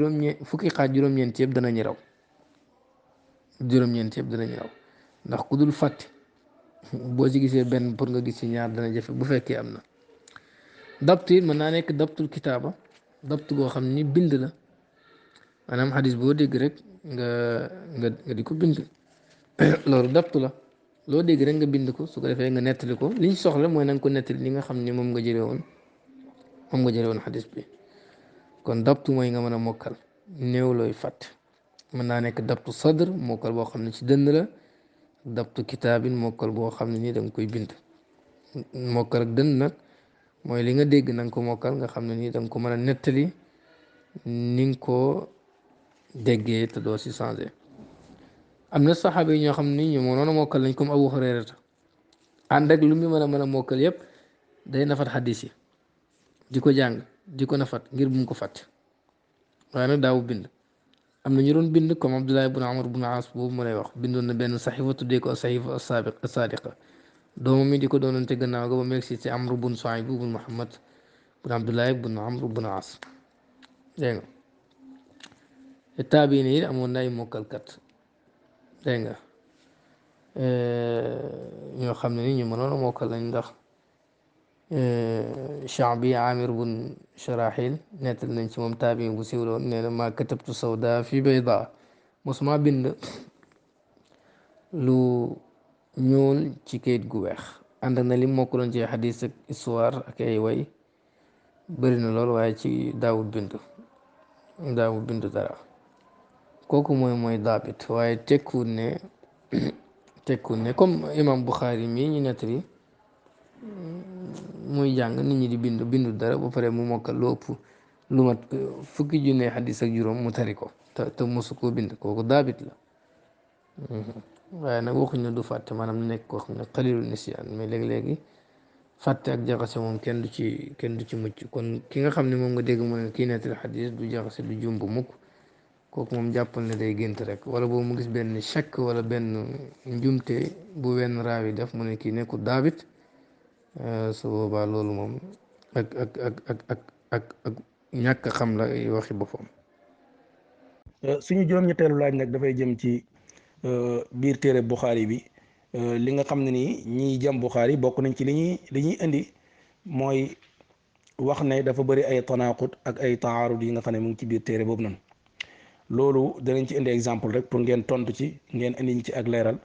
fukki xaaj juróom-ñeent yëpp danañu raw ndax ku dul fàtte boo ci gisee benn pour nga gis ci ñaar dana jafe bu fekkee am na. dapt it mën naa nekk daptul kitaaba dapt goo xam ni bind la maanaam xadis boo dégg rek nga di ko bind loolu dapt la loo dégg rek nga bind ko su ko defee nga nettali ko liñ soxla mooy na nga ko nettali li nga xam ne moom nga jëlee woon xadis bi kon daptu mooy nga mën a mokkal néew looy fàtte mën naa nekk daptu sadr mokkal boo xam ne ci dënn la daptu kitaabin mokkal boo xam ne nii da nga koy bind mokkal ak dënn nag mooy li nga dégg na nga ko mokkal nga xam ne nii da nga ko mën a nettali ni nga ko déggee te doo si changé. am na saxaaba yi ñoo xam ne ñoom moo noonu mokkal lañ comme Abu Hurayrata ànd ak lu mu mën a mokkal yëpp day nafat xadis yi di ko jàng di ko nafat ngir bu mu ko fàtte waaye nag daawu bind. am na ñu doon bind comme Abdullah ibn Amr ibn As boobu ma lay wax bindoon na benn saxifa tuddee ko saxifa sadiqa doomam mi di ko doonante gannaaw ga ba mu egsi ci Amru bun Suayb bun Muhammad bun Abdullah bun Amru bun As dégg nga te taabiin yi amoon na ay mokkalkat dégg nga ñoo xam ne ni ñu mënoon a mokkal lañ ndax Shaabi Amir bun Sharaxil nettal nañ ci moom taabiin bu siiwloon nee na maa katabtu sawda fi bayda mosuma bind lu ñuul ci kayit gu weex ànd na lim mokkaloon ci xadis ak histoire ak ay way bëri na lool waaye ci daawut bind dara kooku mooy daabit waaye tekkuwul ne comme imam Bukhari mii ñu nettali muy jàng nit ñi di bindu dara ba pare mu mokkal lu ëpp lu mat fukki junne xadis ak juróom mu tari ko te mosu koo bind kooku daabit la waaye nag waxuñ ne du fàtte maanaam nekk koo xam ne xalilu nisiyaan mais léegi-léegi fàtte ak jaxase moom kenn du ci mucc kon ki nga xam ne moom nga dégg mu ne kii nettali xadis du jaxase du jumb mukk kooku moom jàppal ne day gént rek wala boobu mu gis benn chèque wala benn njumte bu wenn raawi def mu ne kii nekkul daabit su boobaa loolu moom ak ñàkk xam la waxi boppam. suñu juróom-ñetteelu laaj nag dafay jëm ci biir téere Buxaari bi li nga xam ne nii ñiy jëm Buxaari bokk nañ ci li ñuy indi mooy wax ne dafa bëri ay tanaqut ak ay taarud yi nga xam ne mu ngi ci biir téere boobu noonu loolu danañ ci indi exemple rek pour ngeen tontu ci ngeen indi ci ak leeral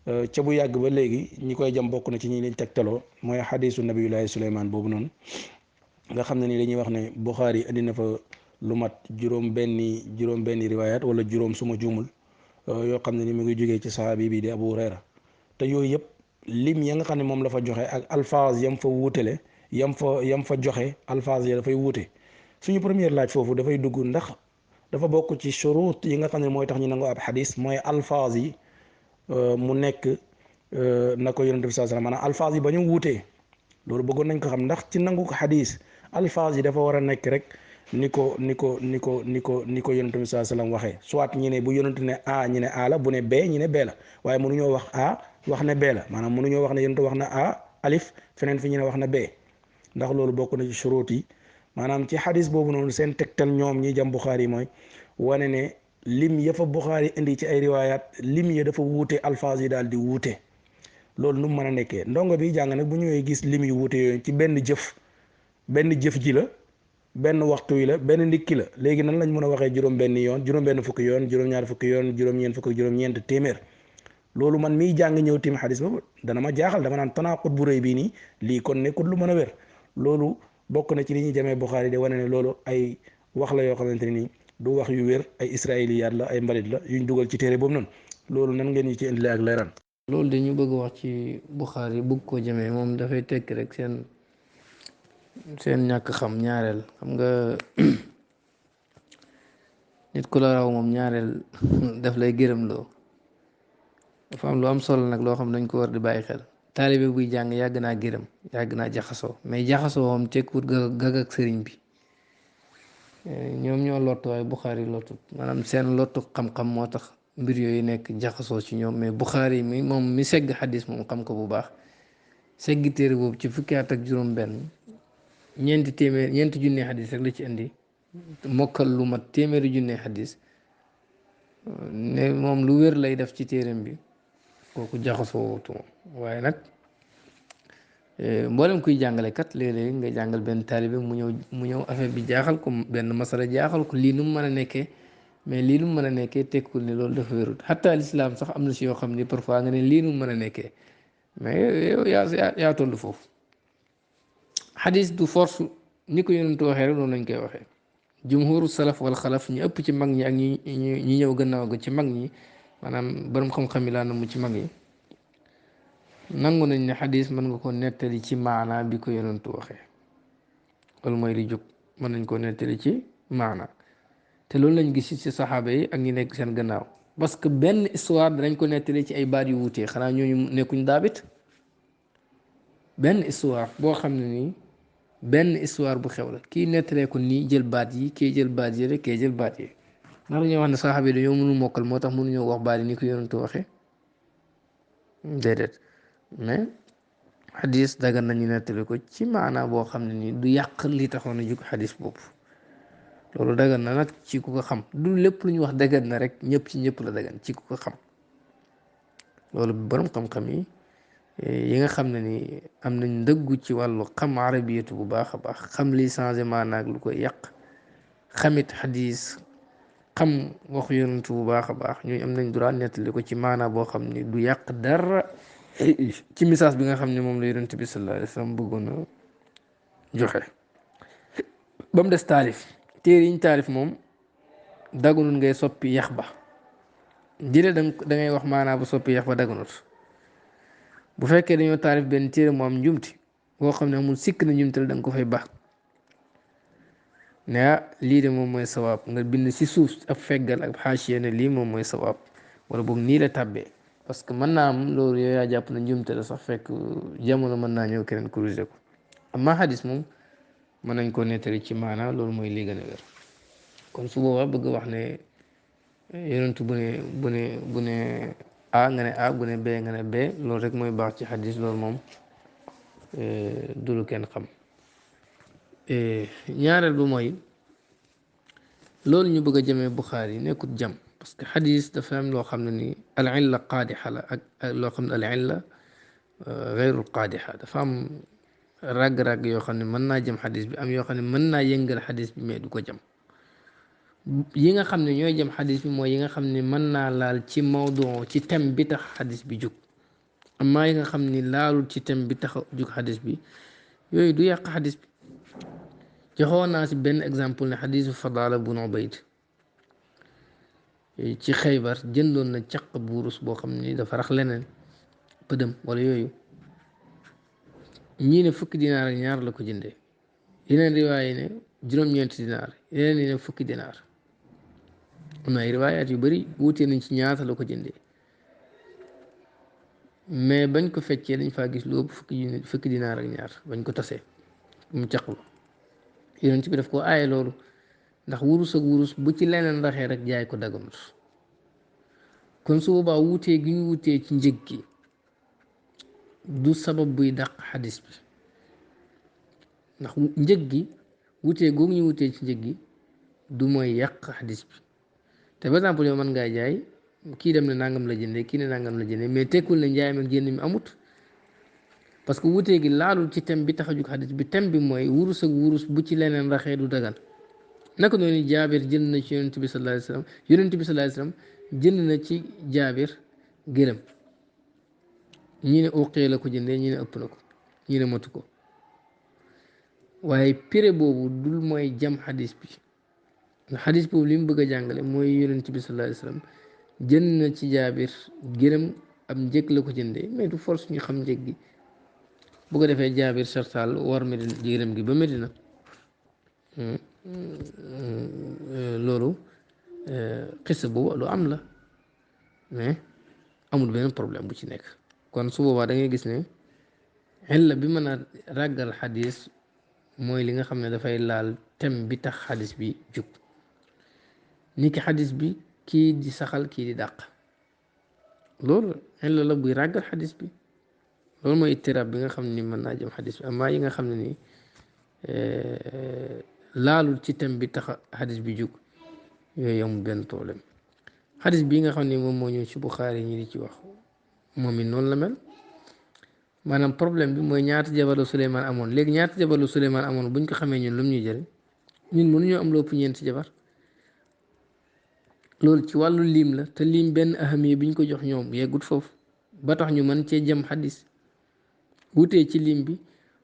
ca bu yàgg ba léegi ñi koy jëm bokk na ci ñi leen tegtaloo mooy xadisu nabiyullahi Suleymaan boobu noonu nga xam ne ni dañuy wax ne Buxaari indi na fa lu mat juróom benni riwayat wala juróom suma juumul yoo xam ne ni mu ngi jógee ci sahabi bi di Abu Hurayra te yooyu yëpp lim ya nga xam ne moom la fa joxe ak alphase yam fa wuutale yam fa joxe alphase ya dafay wuute suñu première laaj foofu dafay dugg ndax dafa bokk ci shurut yi nga xam ne mooy tax ñu nangu ab xadis mooy alphase yi mu nekk na ko yonent bi sallallahu alayhi wasallam maanaam alphase yi ba ñu wuutee loolu bëggoon nañ ko xam ndax ci nangu ko xadis alphase yi dafa war a nekk rek ni ko yonent bi sallallahu alayhi wasallam waxee soit ñu ne bu yonent ne a ñu ne a la bu ne b ñu ne b la waaye mënuñoo wax a wax ne b la maanaam mënuñoo wax ne yonent wax na a alif feneen fi ñu ne wax na b ndax loolu bokk na ci shurut yi maanaam ci xadis boobu noonu seen tegtal ñoom ñi jam Buxaari yi mooy wane ne lim ya fa Buxaari indi ci ay riwaayaat lim ya dafa wuute alfaaz yi daal di wuute loolu nu mu mën a nekkee ndongo bi jàng nag bu ñëwee gis lim yu wuute yooyu ci benn jëf ji la benn waxtu wi la benn ndikki la léegi nan lañ mën a waxee juróom-benn yoon juróom-benn fukki yoon juróom-ñaar fukki yoon juróom-ñeent fukki juróom-ñeent téeméer loolu man miy jàng ñëw tim xadis boobu dana ma jaaxal dama naan tanaqut bu rëy bii nii lii kon nekkul lu mën a wér loolu bokk na ci li ñuy jamee Buxaari de wane ne loolu ay wax la yoo xamante ne nii du wax yu wér ay israéliyaat la ay mbalit la yuñ dugal ci téere boobu noonu loolu nan ngeen ñu ci indile ak leeral. loolu dañu bëgg wax ci Buxaari bëgg koo jamee moom dafay tekki rek seen ñàkk xam ñaareel xam nga nit ku la raw moom ñaareel daf lay gërëm loo dafa am lu am solo nag loo xam dañ ko war di bàyyi xel taalibe buy jàng yàgg naa gërëm yàgg naa jaxasoo mais jaxasoo moom tekkiwut gag ak sëriñ bi ñoom ñoo lott waaye Buxaari lottut maanaam seen lottu xam-xam moo tax mbir yooyu nekk jaxasoo ci ñoom mais Buxaari mi moom mi segg xadis moom xam ko bu baax segg téere boobu ci fukki at ak juróom-benn ñeenti junne xadis rek la ci indi mokkal lu mat téeméeri junne xadis ne moom lu wér lay def ci téereem bi kooku jaxasoo wootu moom waaye nag mboolem kuy jàngale kat léeg-léeg nga jàngal benn taalibe mu ñëw affaire bi jaaxal ko benn masala jaaxal ko lii nu mu mën a nekkee mais lii nu mu mën a nekkee tekkul ni loolu dafa wérut xataa lislaam sax am na si yoo xam ni parfois nga ne lii nu mu mën a nekkee mais yow yaa toll foofu xadis du force ni ko yonentu waxee rek noonu lañ koy waxee jumhuru salaf wal xalaf ñu ëpp ci mag ñi ak ñi ñëw gannaaw ga ci mag ñi maanaam borom xam-xam yi laa na mu ci mag yi nangu nañ ne xadis mën nga ko nettali ci maana bi ko yonentu waxee loolu mooy li jóg mën nañ ko nettali ci maana te loolu lañ gis ci saxaaba yi ak ñi nekk seen gannaaw parce que benn histoire danañ ko nettali ci ay baat yu wuutee xanaa ñooñu nekkuñ daabit benn histoire boo xam ne nii benn histoire bu xew la kii nettalee ko nii jël baat yi kii jël baat yi rek kii jël baat yi ndax dañoo wax ne saxaaba yi dañoo mënu mokkal moo tax mënuñoo wax baat yi ni ko yonentu waxee déedéet mais xadis dagan nañu nettali ko ci maanaa boo xam ne nii du yàq li taxoon a jóg xadis boobu loolu dagan na nag ci ku ko xam du lépp lu ñu wax dagan na rek ñëpp ci ñëpp la dagan ci ku ko xam loolu borom xam-xam yi nga xam ne ni am nañ ndëggu ci wàllu xam arabiyatu bu baax a baax xam li changé maanaam lu koy yàq xamit xadis xam waxu yonentu bu baax a baax ñooñu am nañ droit nettali ko ci maanaa boo xam ni du yàq dara ci message bi nga xam ne moom la yonent bi sallallahu alayhi wa sallam bëggoon a joxe ba mu des taalif téere yiñ taalif moom daganul ngay soppi yax ba jële da ngay wax maanaa bu soppi yax ba daganut bu fekkee dañoo taalif benn téere mu am njumti boo xam ne amul sikk na njumte la da nga ko fay baax ne lii de moom mooy sawaab nga bind si suuf ab feggal ak xaasiya ne lii moom mooy sawaab wala boog nii la tàbbee parce que mën naa am loolu yow yaa jàpp na njumte la sax fekk jamono mën naa ñëw keneen corrigé ko amma xadis moom mën nañ ko nettali ci maana loolu mooy lii gën a wér kon su boobaa bëgg wax ne yonentu bu ne a nga ne a bu ne b nga ne b loolu rek mooy baax ci xadis loolu moom dulu kenn xam ñaareel ba mooy loolu ñu bëgg a jëmee Buxaari yi nekkut jam parce que xadis dafa am loo xam ne ni al illa qaadixa la ak loo xam ne al illa gayrul qaadixa dafa am ràgg-ràgg yoo xam ne mën naa jëm xadis bi am yoo xam ne mën naa yëngal xadis bi mais du ko jam yi nga xam ne ñooy jëm xadis bi mooy yi nga xam ne mën naa laal ci mawdu ci thème bi tax xadis bi jug amaa yi nga xam ni laalul ci thème bi tax jug xadis bi yooyu du yàq xadis bi joxoon naa si benn exemple ne xadisu Fadaala bun Ubayd ci Xaybar jëndoon na caq bu wurus boo xam ni dafa rax leneen pëdëm wala yooyu ñii ne fukki dinaar ak ñaar la ko jëndee yeneen riwaay ne juróom-ñeenti dinaar yeneen yi ne fukki dinaar am na ay riwaayaat yu bëri wuutee nañ ci ñaata la ko jëndee mais bañ ko feccee dañ faa gis lu ëpp fukki dinaar ak ñaar bañ ko tasee mu caqlu yonent bi daf ko aaye loolu ndax wurus ak wurus bu ci leneen raxee rek jaay ko daganut kon su boobaa wutee gi ñu wutee ci njëg gi du sabab buy dàq xadis bi ndax njëg gi wutee googu ñu wutee ci njëg gi du mooy yàq xadis bi te par exemple yow mën ngaa jaay kii dem ne nangam la jëndee kii ne nangam la jëndee mais tekkul ne njaay ak jënd mi amut parce que wutee gi laalul ci thème bi tax a jug xadis bi thème bi mooy wurus ak wurus bu ci leneen raxee du dagan naka noonu jaabir jënd na ci yonent bi sallallahu alayhi wasallam yonent bi sallallahu alayhi wasallam jënd na ci jaabir gëlëm ñii ne uqee la ko jëndee ñii ne ëpp na ko ñii ne matu ko waaye prix boobu dul mooy jam xadis bi ndax xadis boobu li mu bëgg a jàngale mooy yonent bi sallallahu alayhi wasallam jënd na ci jaabir gëlëm am njëg la ko jëndee mais du force ñu xam njëg gi bu ko defee jaabir sartaal war Medina gëlëm gi ba Medina loolu xisa boobu lu am la mais amul benn problème bu ci nekk kon su boobaa da ngay gis ne xel bi mën a ràggal xadis mooy li nga xam ne dafay laal thème bi tax xadis bi jug ni ki xadis bi kii di saxal kii di dàq loolu xel la buy ràggal xadis bi loolu mooy ittirab bi nga xam ni mën naa jëm xadis bi amaa yi nga xam ne ni laalul ci thème bi tax xadis bi jug yooyu amul benn problème xadis bii nga xam ne moom moo ñëw ci Buxaari ñi di ci wax moom it noonu la mel maanaam problème bi mooy ñaata jabaru Suleymaan amoon léegi ñaata jabaru Suleymaan amoon buñ ko xamee ñun lu mu ñuy jëriñ ñun mënuñoo am lu ëpp ñeenti jabar loolu ci wàllu liim la te liim benn ahamiya bi ñu ko jox ñoom yeggut foofu ba tax ñu mën cee jëm xadis wutee ci liim bi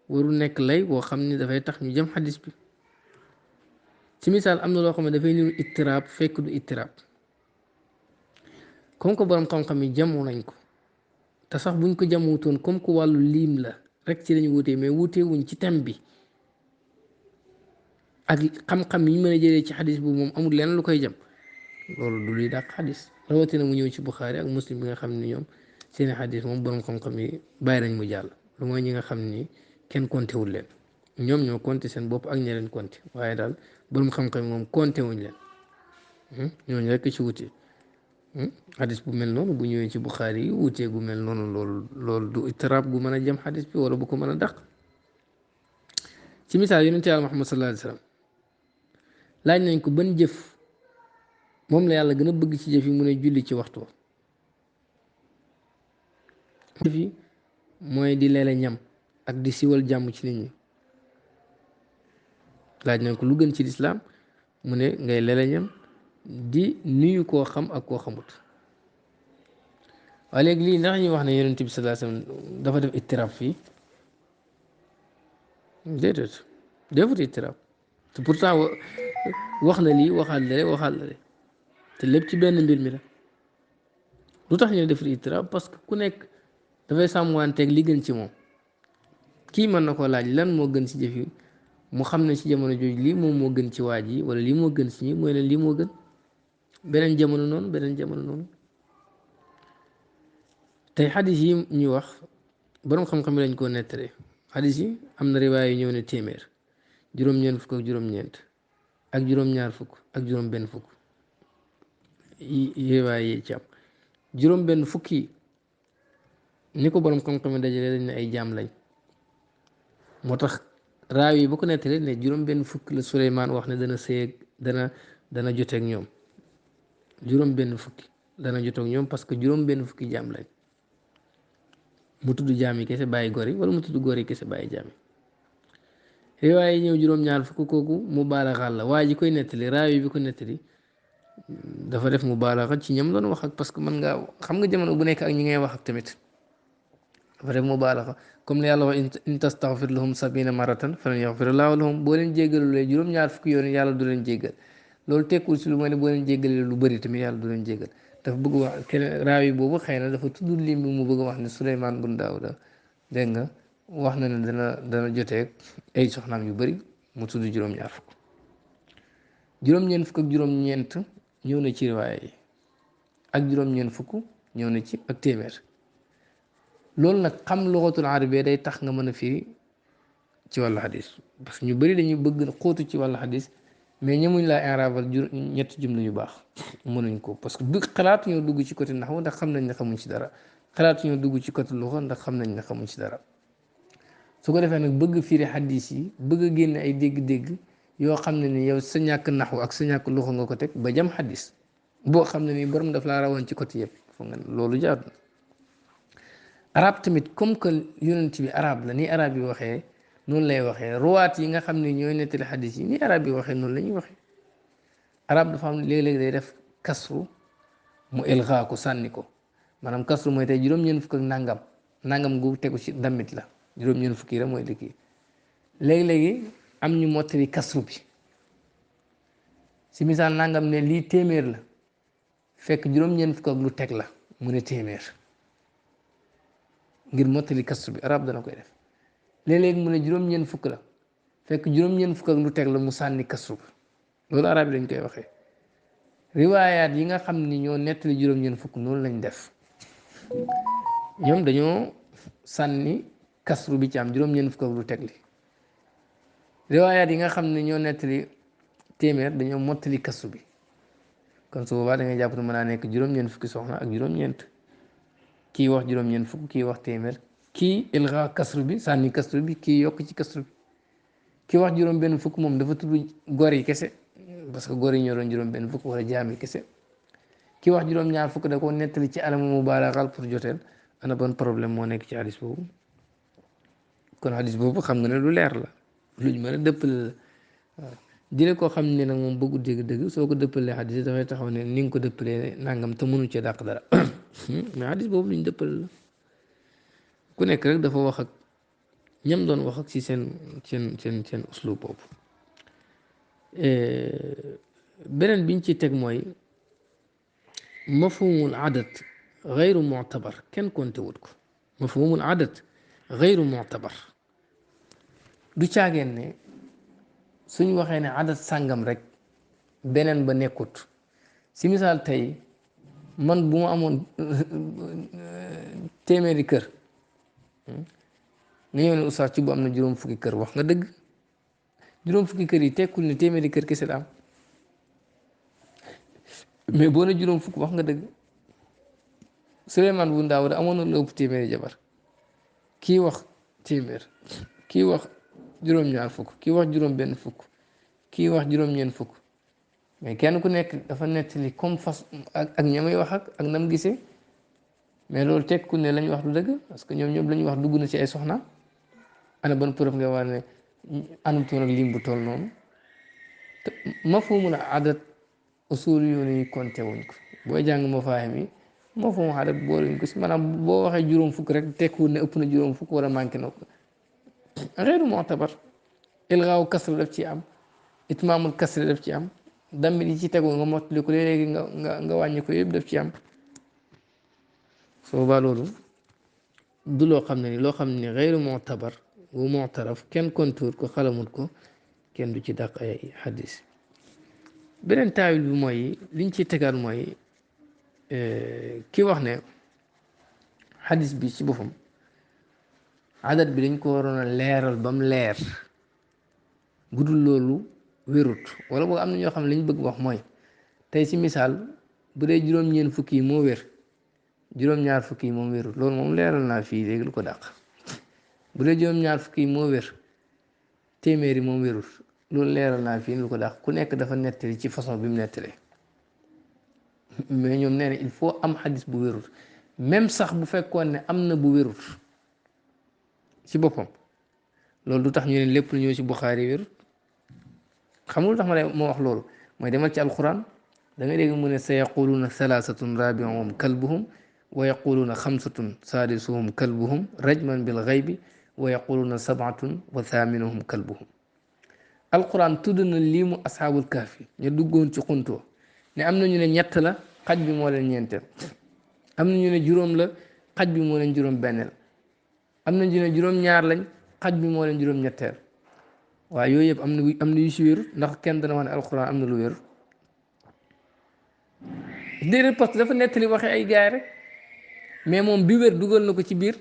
waru nekk lay boo xam ne dafay tax ñu jëm xadis bi ci misaal am na loo xam ne dafay niru ittiraab fekk du ittiraab comme que borom xam-xam yi jamoo nañ ko te sax buñ ko jamutoon comme que wàllu liim la rek ci lañu wutee mais wutee wuñ ci thème bi ak xam-xam yi mën a jëlee ci xadis bu moom amul lenn lu koy jam loolu du luy dàq xadis rawatina mu ñëw ci Buxaari ak Muslim bi nga xam ne ñoom seeni xadis moom borom xam-xam yi bàyyi nañ mu jàll lu mooy ñi nga xam ni kenn compté wul leen ñoom ñoo compté seen bopp ak ña leen compté waaye daal borom xam-xam yi moom compté wuñ leen ñooñu rek ci wuti xadis bu mel noonu bu ñëwee ci Buxaari yi wuutee gu mel noonu loolu du itiraab gu mën a jëm xadis bi wala bu ko mën a dàq ci misaal yonente yàlla Muhammad sallallahu alayhi wa sallam laaj nañ ko ban jëf moom la yàlla gën a bëgg ci jëf yi mu ne julli ci waxtu wa jëf yi mooy di leele ñam ak di siwal jàmm ci nit ñi laaj nañ ko lu gën ci lislaam mu ne ngay leele ñam di nuyu koo xam ak koo xamut waaye léegi lii ndax ñuy wax ne yonent bi sallallahu alayhi wasallam dafa def ittirab fii déedéet defut ittirab te pourtant wax na lii waxaat la te lépp ci benn mbir mi la lu tax ñu ne defut ittirab parce que ku nekk dafay sàmmwanteeg li gën ci moom kii mën na koo laaj lan moo gën ci jëf yi mu xam ne ci jamono jooju lii moom moo gën ci waaj yi wala lii moo gën ci ñi mooy leen lii moo gën beneen jamono noonu tey xadis yi ñuy wax boroom xam-xam yi lañ koo nettale xadis yi am na riwaay yu ñëw ne téeméer juróom-ñeent fukk ak juróom-ñeent ak juróom-ñaar fukk ak juróom-benn fukk riwaay yi ci am juróom-benn fukk yi ni ko boroom xam-xam yi dajale dañ ne ay jaam lañ moo tax raaw yi ba ko nettale ne juróom-benn fukk la Suleymaan wax ne dana sëyeeg dana joteeg ñoom juróom-benn fukki dana joteeg ñoom parce que juróom-benn fukki jaam lañ mu tudd jaam yi kese bàyyi gor yi wala mu tudd gor yi kese bàyyi jaam yi riwaay yi ñëw juróom-ñaar fukk kooku mu baalaxal la waaye ji koy nettali raaw yi bi ko nettali dafa def mu baalaxa ci ñam doon wax ak parce que mën ngaa xam nga jamono bu nekk ak ñi ngay wax ak tamit dafa def mu baalaxa comme li yàlla wax in tastaghfir lahum 70 maratan falan yaghfir Allahu lahum boo leen jéggalulee juróom-ñaar fukki yoon yàlla du leen jéggal loolu tekkul si lu ma ne boo leen jéggalee lu bëri tamit yàlla du leen jéggal dafa bëgg wax keneen raawi boobu xëy na dafa tudd lim bi mu bëgg wax ne Suleymaan bun Daawuda dégg nga wax na ne dana joteeg ay soxnaam yu bëri mu tudd juróom-ñaar fukk juróom-ñeent fukk ak juróom-ñeent ñëw na ci riwaaya yi ak juróom-ñeent fukk ñëw na ci ak téeméer loolu nag xam luxatul arabiya day tax nga mën a firi ci wàllu xadis parce que ñu bëri dañuy bëgg xóotu ci wàllu xadis mais ñemuñ laa inraabal ñetti jumla yu baax mënuñ ko parce que xalaatu ñoo dugg ci côté naxwu ndax xam nañ ne xamuñ ci dara xalaatu ñoo dugg ci côté luxa ndax xam nañ ne xamuñ ci dara su ko defee nag bëgg firi xadis yi bëgg a génne ay dégg-dégg yoo xam ne ni yow sa ñàkk naxwu ak sa ñàkk luxa nga ko teg ba jam xadis boo xam ne ni borom daf laa rawoon ci côté yëpp foog nga loolu jaadu na arab tamit comme que yonent bi arab la ni arab yi waxee noonu lay waxee ruwaat yi nga xam ne ñooy nettali xadis yi ni arab yi waxee noonu la ñuy waxee arab dafa am léeg-léeg day def kasru mu ilgaa ko sànni ko maanaam kasru mooy tey juróom-ñeent fukk ak nangam gu tegu ci damit la juróom-ñeent fukki rek mooy liggéey léegi-léegi am ñu mottali kasru bi si misaal nangam ne lii téeméer la fekk juróom-ñeent fukk ak lu teg la mu ne téeméer ngir mottali kasru bi arab dana koy def léeg-léeg mu ne juróom-ñeent fukk la fekk juróom-ñeent fukk ak lu teg la mu sànni kasru bi loolu arab yi dañ koy waxee riwaayaat yi nga xam ni ñoo nettali juróom-ñeent fukk noonu lañ def ñoom dañoo sànni kasru bi ci am juróom-ñeent fukk ak lu teg li riwaayaat yi nga xam ne ñoo nettali téeméer dañoo mottali kasru bi kon su boobaa da ngay jàpp ne mën naa nekk juróom-ñeent fukki soxna ak juróom-ñeent kii wax juróom-ñeent fukk kii wax téeméer kii ilga kasru bi sànni kasru bi kii yokk ci kasru bi kii wax juróom-benn fukk moom dafa tudd gor yi kese parce que gor yi ñoo doon juróom-benn fukk wala jaam yi kese kii wax juróom-ñaar fukk da ko nettali ci alamu mubaalaxal pour joteel ana bon problème moo nekk ci hadis boobu kon hadis boobu xam nga ne lu leer la luñ mën a dëppale la waaw jële koo xam ne nag moom bëggu dégg-dëgg soo ko dëppalee hadis dafay taxaw ne ni nga ko dëppalee nangam te mënu cee dàq dara mais hadis boobu luñ dëppale la ku nekk rek dafa wax ak ñam doon wax ak si seen uslub boobu beneen biñ ci teg mooy mafhumul adat gayru mu'tabar kenn konte wut ko mafhumul adat gayru mu'tabar du caageen ne suñ waxee ne adat sàngam rek beneen ba nekkut si misaal tey man bu ma amoon téeméeri kër nga ñëw ne oustaz ci bu am na juróom fukki kër wax nga dëgg juróom fukki kër yi tekkul ne téeméeri kër kese la am mais boo ne juróom fukk wax nga dëgg Suleymaan bun Daawuda amoon na lu ëpp téeméeri jabar kii wax téeméer kii wax juróom-ñaar fukk kii wax juróom-benn fukk kii wax juróom-ñeent fukk mais kenn ku nekk dafa nettali comme fas ak ñamay wax ak nam gisee mais loolu tekku ne lañ wax du dëgg parce que ñoom ñëpp la ñuy wax dugg na ci ay soxna ana ban preuve nga wax ne anamtoon ak lim bu toll noonu te mafhumul adat usul yoon yi compté wuñ ko booy jàng mafaahim yi mafhumul adat booluñ ko si maanaam boo waxee juróom fukk rek tekkuwul ne ëpp na juróom fukk wala manqué na ko xeeru mu'tabar ilgaaw kasra daf ci am itmaamul kasra daf ci am dammi yi ci tegu nga mottali ko léegi nga wàññi ko yëpp daf ci am soo baa loolu du loo xam ne ni loo xam ne xeeru mu'tabar wu mu'taraf kenn kontuur ko xalamut ko kenn du ci dàq ay xadis beneen taawil bi mooy liñ ciy tegaat mooy ki wax ne xadis bi ci boppam adat bi dañ ko waroon a leeral ba mu leer bu dul loolu wérut wala boog am na ñoo xam ne li ñu bëgg wax mooy tey ci misaal bu dee juróom-ñeent fukki yi moo wér juróom-ñaar fukki yi moom wérut loolu moom leeral naa fii léegi lu ko dàq bu dee juróom-ñaar fukki yi moo wér téeméeri moom wérut loolu leeral naa fii lu ko dàq ku nekk dafa nettali ci façon bi mu nettalee mais ñoom nee na il faut am xadis bu wérut même sax bu fekkoon ne am na bu wérut ci boppam loolu du tax ñu ne lépp lu ñëw ci Buxaari wérut xam nga lu tax ma wax loolu mooy demal ci alquran da ngay dégg mu ne sa yaquluuna salaasatun raabiuhum kalbuhum wa yaquluuna xamsatun saadisuhum kalbuhum rajman bil xaybi wa yaquluuna sabatun wa thaminuhum kalbuhum alquran tudd na lii mu asxaabul kahfi ñu duggoon ci xuntoo ne am na ñu ne ñett la xaj bi moo leen ñeenteel am na ñu ne juróom la xaj bi moo leen juróom benneel am na ñu ne juróom-ñaar lañ xaj bi moo leen juróom-ñetteel waaye yooyu yëpp am na yu si wéru ndax kenn dana wax ne alquran am na lu wéru déedéet parce que dafa nettali waxe ay gaay rek mais moom bi wér dugal na ko ci biir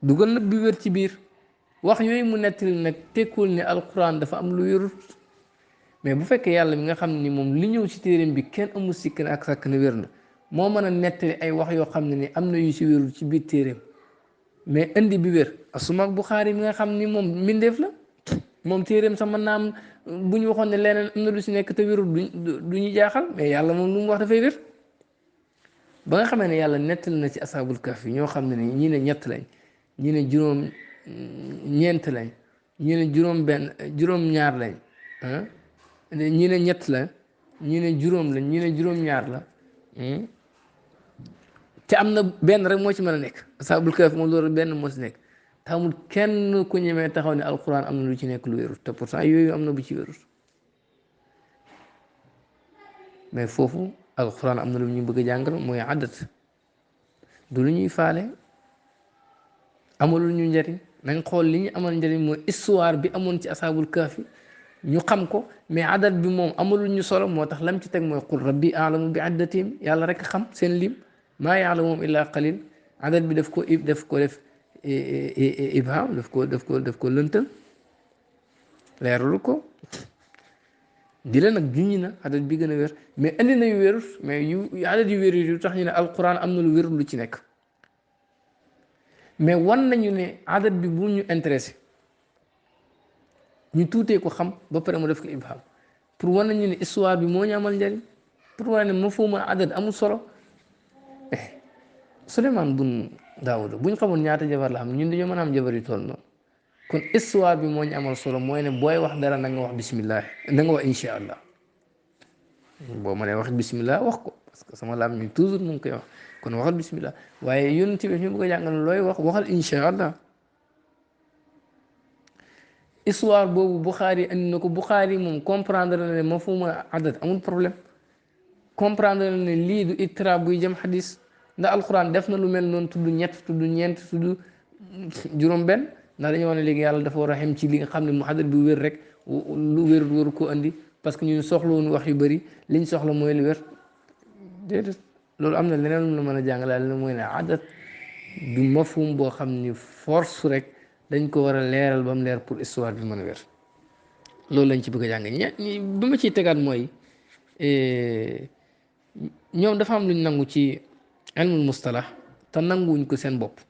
dugal na bi wér ci biir wax yooyu mu nettali nag tekkul ne alquran dafa am lu wérut mais bu fekkee yàlla mi nga xam ne ni moom li ñëw ci téeréem bi kenn amul sikk ne ak sàkk ne wér na moo mën a nettali ay wax yoo xam ne ni am na yu si wérul ci biir téeréem mais indi bi wér asuma ak Buxaari mi nga xam ni moom mbindeef la moom téeréem sax mën naa am bu ñu waxoon ne leneen am na lu si nekk te wérul du ñu jaaxal mais yàlla moom lu mu wax dafay wér ba nga xamee ne yàlla nettali na ci asaabul kahfi ñoo xam ne ni ñii ne ñett lañ ñii ne juróom ñeent lañ ñii ne juróom benn juróom ñaar lañ ñii ne ñett la ñii ne juróom lañ ñii ne juróom ñaar la te am na benn rek moo ci mën a nekk asaabul kahfi moom loolu benn moo ci nekk te amul kenn ku ñemee taxaw ne alquran am na lu ci nekk lu wérut te pourtant yooyu am na bu ci wérut mais foofu alquran am na lu ñu bëgg a jàngal mooy adat du lu ñuy faale amalul ñu njëriñ nañ xool li ñu amal njëriñ mooy histoire bi amoon ci asaabul kahfi ñu xam ko mais adat bi moom amalul ñu solo moo tax lam ci teg mooy qul rabbi alamu bi addatihim yàlla rek xam seen lim maa yaalamuhum illa qalil adat bi daf ko def ibham daf ko lëntal leerul ko di la nag juññi na adat bi gën a wér mais indi na yu wérut mais yu adat yu wér yu tax ñu ne alquran am na lu wérut lu ci nekk mais wan nañu ne adat bi bu ñu intéressé ñu tuutee ko xam ba pare mu def ko ibham pour wan nañu ne histoire bi moo ñu amal njëriñ pour wane ne ma foo ma adat amul solo Suleymaan bun Daawuda bu ñu xamoon ñaata jabar la am ñun dañoo mën a am jabar yu toll noonu kon histoire bi moo ñu amal solo mooy ne booy wax dara na nga wax bismillah na nga wax incha allah boo mënee wax bismillah wax ko parce que sama laam ñu toujours mu ngi koy wax kon waxal bismillah waaye yonent bi ñu bëgg a jàngal looy wax waxal incha allah histoire boobu Buxaari andi na ko Buxaari moom comprendre na ne mafhuma adat amul problème comprendre na ne lii du ittirab buy jëm xadis ndax alquran def na lu mel noonu tudd ñett tudd ñeent tudd juróom-benn ndax dañoo wax ne léegi yàlla dafa war a xem ci li nga xam ne mu xadar bi wér rek lu wér waru ko andi parce que ñun soxla woon wax yu bëri liñ soxla mooy lu wér déedéet loolu am na leneen lu la mën a jàngalaale ne mooy ne adat du mafhum boo xam ni force rek dañ ko war a leeral ba mu leer pour histoire bi mën a wér loolu lañ ci bëgg a jàng bi ma ciy tegaat mooy ñoom dafa am luñ nangu ci ilmul mustalax te nanguwuñ ko seen bopp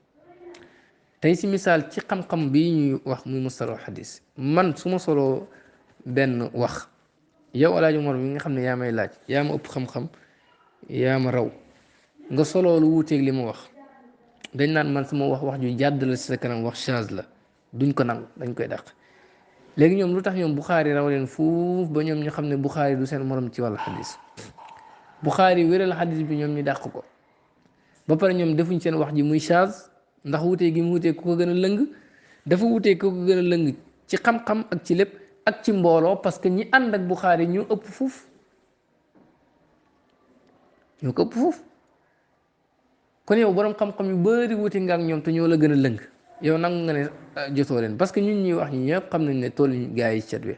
tey si misaal ci xam-xam bii ñuy wax muy mustalah xadis man su ma soloo benn wax yow Alaaji Umar mi nga xam ne yaa may laaj yaa ma ëpp xam-xam yaa ma raw nga soloo lu wuuteeg li ma wax dañ naan man sama wax ju jàdd la si sa kanam wax change la duñ ko nangu dañ koy dàq léegi ñoom lu tax ñoom Buxaari raw leen fuuf ba ñoom ñu xam ne Buxaari du seen morom ci wàllu xadis Buxaari wéral xadis bi ñoom ñu dàq ko ba pare ñoom defuñ seen wax ji muy change ndax wutee gi mu wutee ku ko gën a lëng dafa wutee ku ko gën a lëng ci xam-xam ak ci lépp ak ci mbooloo parce que ñi ànd ak Buxaari ñu ëpp fuuf ñoo ko ëpp fuuf kon yow borom xam-xam yu bari wuti nga ak ñoom te ñoo la gën a lëng yow nangu nga ne jotoo leen parce que ñun ñuy wax ñi ñëpp xam nañ ne toll gaa yi cet we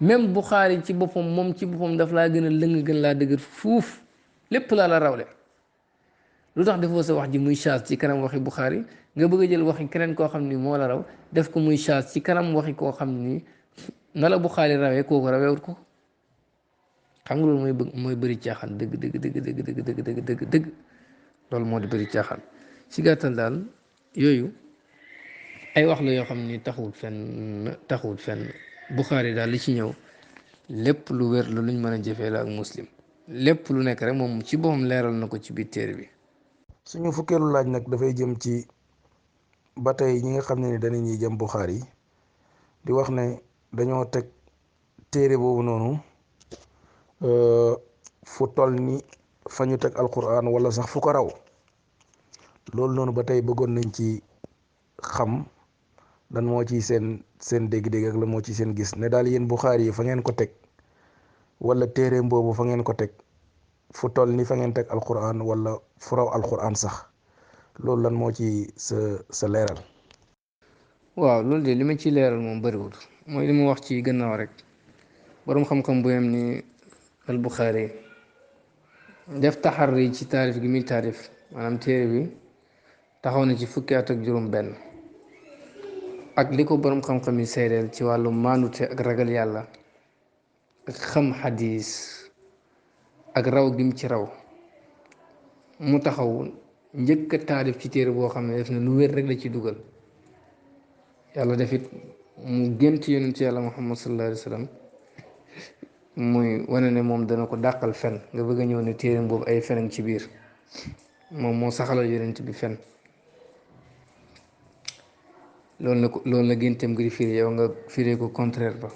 même Buxaari ci boppam moom ci boppam daf laa gën a lëng gën laa dëgër fuuf lépp laa la rawle lu tax defoo sa wax ji muy charge ci kanam waxi Buxaari nga bëgg a jël waxi keneen koo xam ni moo la raw def ko muy charge ci kanam waxi koo xam ni na la Buxaari rawee kooku rawewut ko xam nga loolu mooy bëri caaxaan dëgg dëgg dëgg dëgg dëgg dëgg dëgg dëgg dëgg loolu moo di bëri caaxaan ci gàttal daal yooyu ay wax la yoo xam ni taxawut fenn Buxaari daal li ci ñëw lépp lu wér la luñ mën a jëfee la ak Muslim lépp lu nekk rek moom ci boppam leeral na ko ci biir téere bi. suñu fukkeelu laaj nag dafay jëm ci ba tey ñi nga xam ne ni dañuy jëm Buxaari di wax ne dañoo teg téere boobu noonu fu toll ni fa ñu teg alquran wala sax fu ko raw loolu noonu ba tey bëggoon nañ ci xam lan moo ci seen dégg-dégg ak la moo ci seen gis ne daal yéen Buxaari yi fa ngeen ko teg wala téere boobu fa ngeen ko teg fu toll ni fa ngeen teg alquran wala fu raw alquran sax loolu lan moo ci sa leeral. waaw loolu de li ma ci leeral moom bëriwul mooy li ma wax ci gannaaw rek boroom xam-xam bu yem ni al Buxaari def taxarri ci taarif gi muy taarif maanaam téere bi taxaw na ci fukki at ak juróom benn ak li ko boroom xam-xam yi seedeel ci wàllu maandute ak ragal yàlla ak xam xadis ak raw gi mu ci raw mu taxaw njëkk a taarif ci téere boo xam ne def na lu wér rek la ci dugal yàlla defit mu gént yonent yàlla Muhammad sallallahu alayhi wa sallam muy wane ne moom dana ko dàqal fen nga bëgg a ñëw ne téere boobu ay fen ci biir moom moo saxalal yonent bi fen loolu la génteem gi di firi yow nga firee ko contraire ba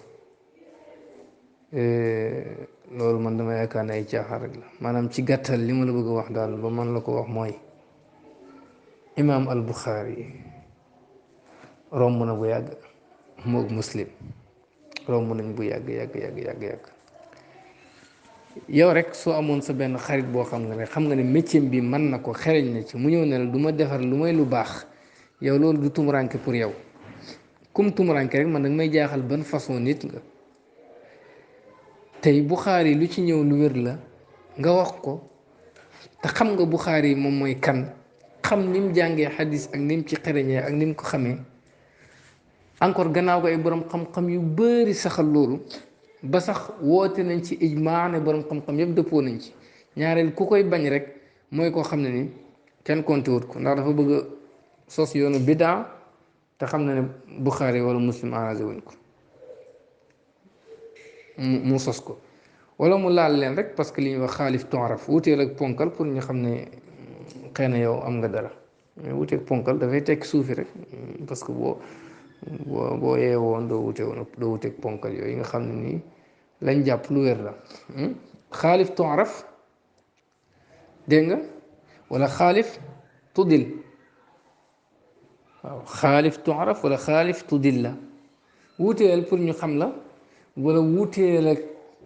loolu man dama yaakaar ne ay caaxaar rek la maanaam ci gàttal li ma la bëgg a wax daal ba man la ko wax mooy imaam al Buxaari romb na bu yàgg moog Muslim romb nañ bu yàgg yow rek soo amoon sa benn xarit boo xam nga ne métier bi mën na ko xereñ na ci mu ñëw ne la du ma defar lu may lu baax yow loolu du tumuranke pour yow kum tumuranke rek man nag may jaaxal ban façon nit nga tey Buxaari lu ci ñëw lu wér la nga wax ko te xam nga Buxaari moom mooy kan xam ni mu jàngee xadis ak ni mu ci xereñee ak ni mu ko xamee encore gannaaw ko ay borom xam-xam yu bari saxal loolu ba sax woote nañ ci ijmaa ne borom xam-xam yëpp dëppoo nañ ci ñaareel ku koy bañ rek mooy koo xam ne ni kenn konte wut ko ndax dafa bëgg a sos yoonu bidaa te xam na ne Buxaari wala Muslim arrangé wuñ ko mu sos ko wala mu laal leen rek parce que li ñuy wax xaalif tonraf wuteel ak ponkal pour ñu xam ne xëy na yow am nga dara mais wuteeg ponkal dafay tekk suufi rek parce que boo yeewoon doo wuteeg ponkal yooyu nga xam ne nii lañ jàpp lu wér la xaalif tonraf dégg nga wala xaalif tudil waaw xaalif tonraf wala xaalif tudil la wuteel pour ñu xam la wala wuteel ak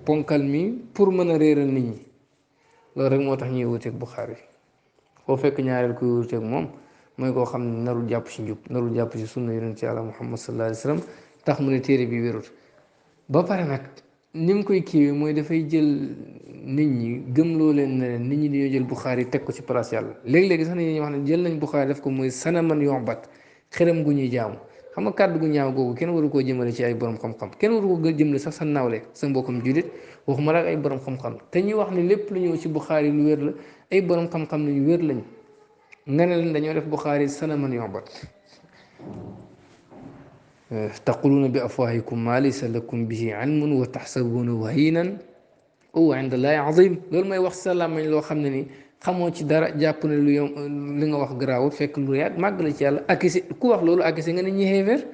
ponkal mi pour mën a réeral nit ñi loolu rek moo tax ñuy wuteeg Buxaari foo fekk ñaareel kuy wuteeg moom mooy koo xam ne narul jàpp ci njub narul jàpp ci sunna yonent ci Yàlla Muhammad sallallahu alayhi wa sallam tax mu ne téere bi wérut ba pare nag ni mu koy kiiwee mooy dafay jël nit ñi gëmloo leen ne leen nit ñi dañoo jël Buxaari teg ko ci place yàlla léegi-léegi sax nit ñi wax ne jël nañ Buxaari def ko mooy sanaman yombat xërëm gu ñuy jaamu xam nga kàddu gu ñaaw googu kenn waru koo jëmale ci ay borom xam-xam kenn waru ko jëmale sax sa nawle sa mbokkam julit waxuma la ak ay borom xam-xam te ñuy wax ne lépp lu ñëw ci Buxaari lu wér la ay borom xam-xam lañu wér lañ nga ne leen dañoo def Buxaari sanaman yu'bad taquluuna bi afwaahikum maa laysa lakum bihi ilmun wa taxsabuunahu hayyinan wa huwa inda llaahi aziim loolu mooy wax sa làmmiñ loo xam ne ni xamoo ci dara jàpp ne lu yom li nga wax garaawut fekk lu yaat màgg la ci yàlla akisi ku wax loolu akisi nga ne ñi xéeféer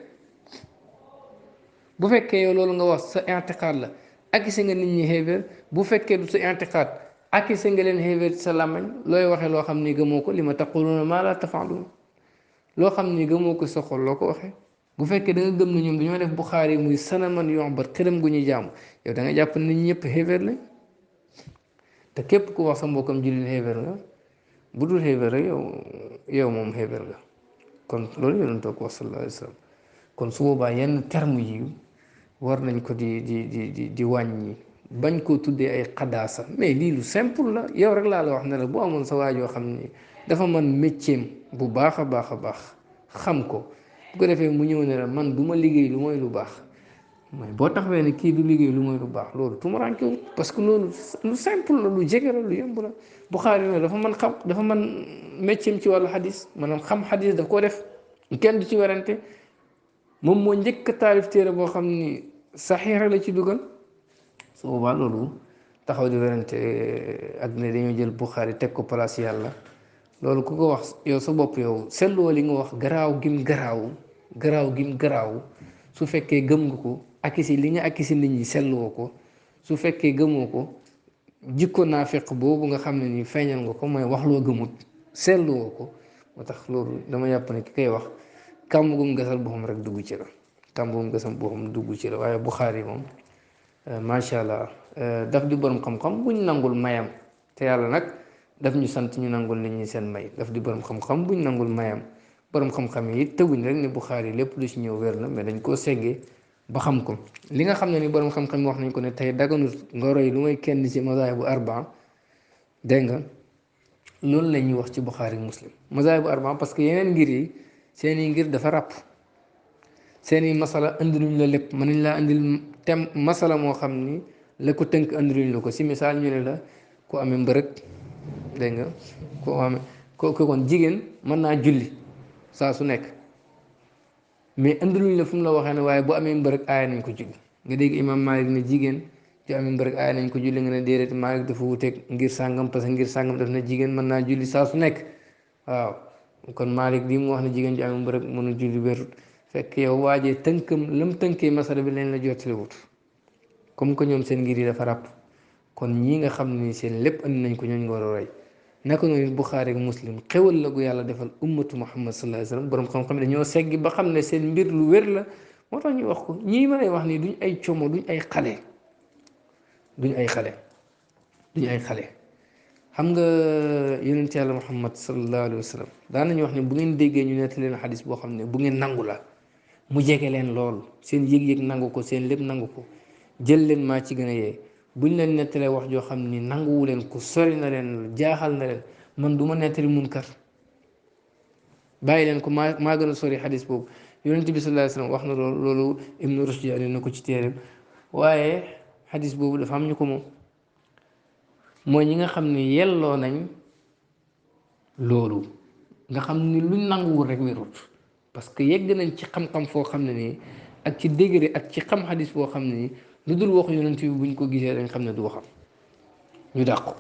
bu fekkee yow loolu nga wax sa intiqaad la akisi nga nit ñi xéeféer bu fekkee du sa intiqaad akisi nga leen xéeféer sa làmmiñ looy waxee loo xam ni gëmoo ko li ma taquluuna maa laa taf'aluun loo xam ni gëmoo ko sa xol loo ko waxee bu fekkee da nga gëm ne ñoom dañoo def Buxaari muy sanaman yu'bad xërëm gu ñuy jaamu yow da nga jàpp ne nit ñëpp xéeféer lañ te képp ku wax sa mbokkam jullit xéeféer nga bu dul xéeféer rek yow moom xéeféer nga kon loolu yonent ko wax sallallahu alayhi wa sallam kon su boobaa yenn terme yi war nañ ko di wàññi bañ koo tuddee ay xadaasa mais lii lu simple la yow rek laa la wax ne la bu amoon sa waajoo xam ni dafa man métier bu baax a baax a baax xam ko bu ko defee mu ñëw ne la man du ma liggéey lu mooy lu baax mooy boo taxawee ne kii du liggéey lu mooy lu baax loolu tumuraanke parce que loolu lu simple la lu jege la lu yomb la Buxaari ne dafa man métier ci wàllu xadis maanaam xam xadis daf koo def kenn du ci werante moom moo njëkk a taalif téere boo xam ni saxiixa la ci dugal su boobaa loolu taxaw di werante ak ne dañoo jël Buxaari teg ko place yàlla loolu ku ko wax yow sa bopp yow seetloo li nga wax garaaw gim garaaw su fekkee gëm nga ko akisi li nga akisi nit ñi seetloo ko su fekkee gëmoo ko jikko naafeq boobu nga xam ne ni feeñal nga ko mooy wax loo gëmut seetloo ko moo tax loolu dama yàpp ne ki koy wax kàmm gum gasal boppam rek dugg ci la kàmm gum gasal boppam dugg ci la waaye Buxaari moom macha allah daf di borom xam-xam buñ nangul mayam te yàlla nag daf ñu sant ñu nangul nit ñi seen may daf di borom xam-xam buñ nangul mayam borom xam-xam yi tëbuñ rek ne Buxaari lépp lu ci ñëw wér na mais dañ koo seggee ba xam ko li nga xam ne ni borom xam-xam wax nañ ko ne tey daganut nga roy lu may kenn ci mazaahibu arbaa dégg nga loolu la ñuy wax ci Buxaari Muslim mazaahibu arbaa parce que yeneen ngir yi seeni ngir dafa ràpp seeni masala indiluñ la lépp mën nañ laa indil tem masala moo xam ni la ko tënk indiluñ la ko si misaal ñu ne la ku amee mbërëg dégg nga ku amee ko kon jigéen mën naa julli saa su nekk mais indiluñ la fu mu la waxee ne waaye bu amee mbërëg aaya nañ ko julli nga dégg imam Malik ne jigéen ju amee mbërëg aaya nañ ko julli nga ne déedéet Malik dafa wuteeg ngir sàngam parce que ngir sàngam daf na jigéen mën naa julli saa su nekk waaw kon Malik lii mu wax ne jigéen ju amee mbërëg mënu julli wérut fekk yow waajee tënkam lam tënkee masala bi leen la jottali wut comme que ñoom seen ngir yi dafa ràpp kon ñii nga xam ne seen lépp andi nañ ko ñooñ nga war a roy naka noonu Buxaari ak Muslim xewal la gu yàlla defal ummatu Muhammad sallallahu alayhi wa sallam borom xam-xam ne dañoo seggi ba xam ne seen mbir lu wér la moo tax ñu wax ko ñii ma lay wax nii duñ ay como duñ ay xale duñ ay xale xam nga yonent yàlla Muhammad sallallahu alayhi wa sallam daan nañu wax ne bu ngeen déggee ñu nettali leen xadis boo xam ne bu ngeen nangu la mu jege leen lool seen yëg-yëg nangu ko seen lépp nangu ko jël leen maa ci gën a yee buñ leen nettalee wax joo xam ni nanguwu leen ko sori na leen jaaxal na leen man du ma nettali munkar bàyyi leen ko maa gën a sori xadis boobu yonent bi sallallahu alayhi wa sallam wax na loolu Ibnu Rushd andi na ko ci téeréem waaye xadis boobu dafa am ñu ko moom mooy ñi nga xam ne yelloo nañ loolu nga xam ni luñ nanguwul rek wérut parce que yegg nañ ci xam-xam foo xam ne nii ak ci degré ak ci xam xadis boo xam ne nii lu dul waxu yonent bi buñ ko gisee dañ xam ne du waxam ñu dàq ko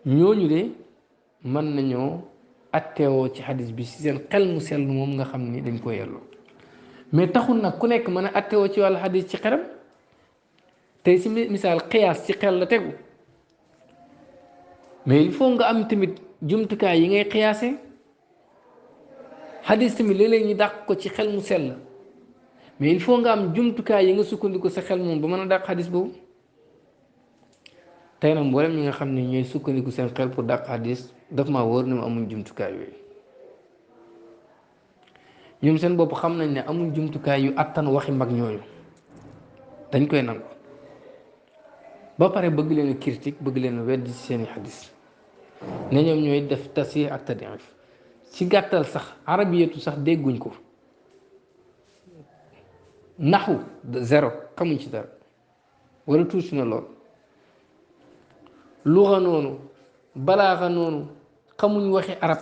ñooñu de mën nañoo atteewoo ci xadis bi si seen xel mu sell moom nga xam ni dañ ko yelloo mais taxul nag ku nekk mën a atteewoo ci wàllu xadis ci xelam tey si misaal xiyaas ci xel la tegu mais il faut nga am tamit jumtukaay yi ngay xiyaasee xadis tamit léeg-léeg ñu dàq ko ci xel mu sell mais il faut nga am jumtukaay yi nga sukkandiku sa xel moom ba mën a dàq xadis boobu tey nag mboolem ñi nga xam ne ñooy sukkandiku seen xel pour dàq xadis daf maa wóor ne ma amuñ jumtukaay yooyu ñoom seen bopp xam nañ ne amuñ jumtukaay yu attan waxi mag ñooñu dañ koy nangu ba pare bëgg leen a critique bëgg leen a weddi ci seeni xadis ne ñoom ñooy def tasih ak tadif ci gàttal sax arabiyatu sax dégguñ ko naxu zéro xamuñ ci dara wala tuuti na lool luxa noonu balaaxa noonu xamuñ waxi arab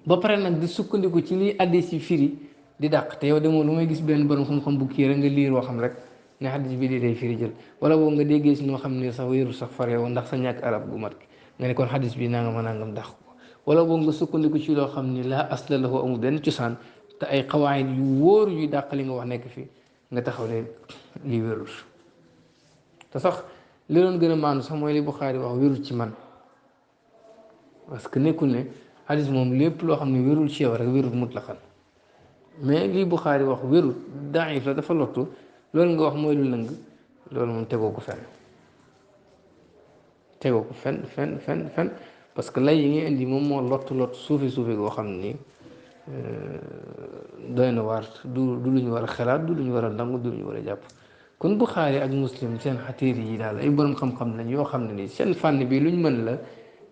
ba pare nag di sukkandiku ci liy addis yi firi di dàq te yow demoo lu may gis benn borom xam-xam bu kii rek nga liir woo xam rek ne xaddis bi di day firi jël wala boobu nga déggee si noo xam ne sax wéeru sax far yow ndax sa ñàkk arab gu mat nga ne kon xaddis bi nangam nangam dàq ko wala boobu nga sukkandiku ci loo xam ni laa asla lahu amul benn cosaan te ay xawaayit yu wóor yuy dàq li nga wax nekk fi nga taxaw ne lii wérul te sax li doon gën a maandu sax mooy li Buxaari wax wérul ci man parce que nekkul ne xaddis moom lépp loo xam ne wérul ci yow rek wérul mutlaqan mais lii Buxaari wax wérul daif la dafa lottu loolu nga wax mooy lu lëng loolu moom tegoo ko fenn tegoo ko fenn parce que lay yi ngay indi moom moo lottu suufi goo xam ne nii doy na waar du lu ñu war a xalaat du lu ñu war a nangu du lu ñu war a jàpp kon Buxaari ak Muslim seen xatiir yi daal ay borom xam-xam lañ yoo xam ne nii seen fànn bi luñ mën la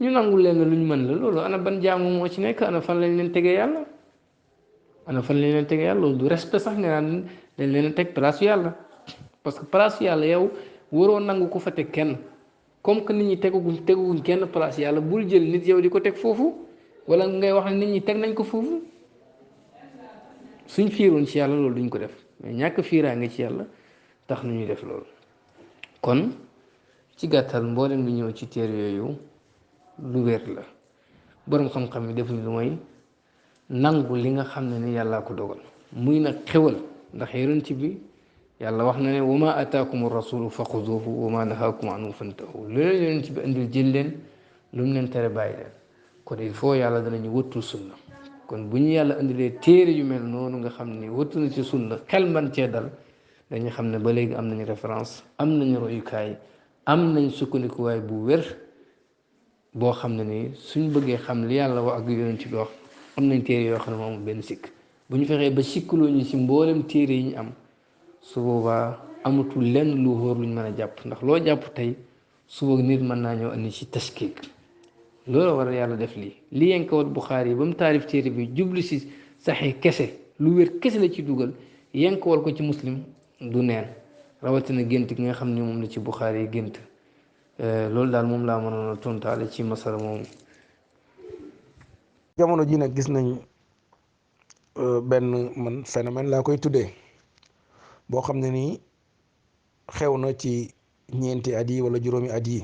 ñu nangu leen luñ mën la loolu ana ban jaamu moo ci nekk ana fan lañ leen tegee yàlla loolu du respect sax nga naan dañ leen a teg place yàlla parce que place yàlla yow waroo nangu ko fa teg kenn comme que nit ñi teguguñ kenn place yàlla bul jël nit yow di ko teg foofu wala ngay wax ne nit ñi teg nañ ko foofu suñ fiiroon ci yàlla loolu duñ ko def mais ñàkk fiiraange ci yàlla tax na ñuy def loolu kon ci gàttal mboolem lu ñëw ci téere yooyu lu wér la borom xam-xam yi defuñ lu mooy nangu li nga xam ne ni yàllaa ko dogal muy nag xewal ndax yonent bi yàlla wax na ne wa ma ataakum rasulu fa xuzuhu wa ma nahaakum anhu fantahu lu leen yonent bi indil jël leen lu mu leen tere bàyyi leen kon il faut yàlla danañu wëttul sunna kon bu ñu yàlla indilee téere yu mel noonu nga xam ni wëttu na ci sunna xel man cee dal dañu xam ne ba léegi am nañu référence am nañu royukaay am nañ sukkandikuwaay bu wér boo xam ne ni suñ bëggee xam li yàlla wax ak yonent bi wax am nañ téere yoo xam ne moom benn sikk bu ñu fexee ba sikkaloo ñu ci mboolem téere yi ñu am su boobaa amatul lenn lu wóor luñ mën a jàpp ndax loo jàpp tey suba nit mën naa ñëw andi ci tashkik loolu war a yàlla def lii li yenkawat Buxaari yi ba mu taarif téere bi jublu si saxee kese lu wér kese la ci dugal yenkawal ko ci Muslim du neen rawatina gént gi nga xam ne moom la ci Buxaari yi gént loolu daal moom laa mënoon a tontaale ci masala moom. jamono ji nag gis nañ benn man phénomène laa koy tuddee boo xam ne nii xew na ci ñeenti at yi wala juróomi at yi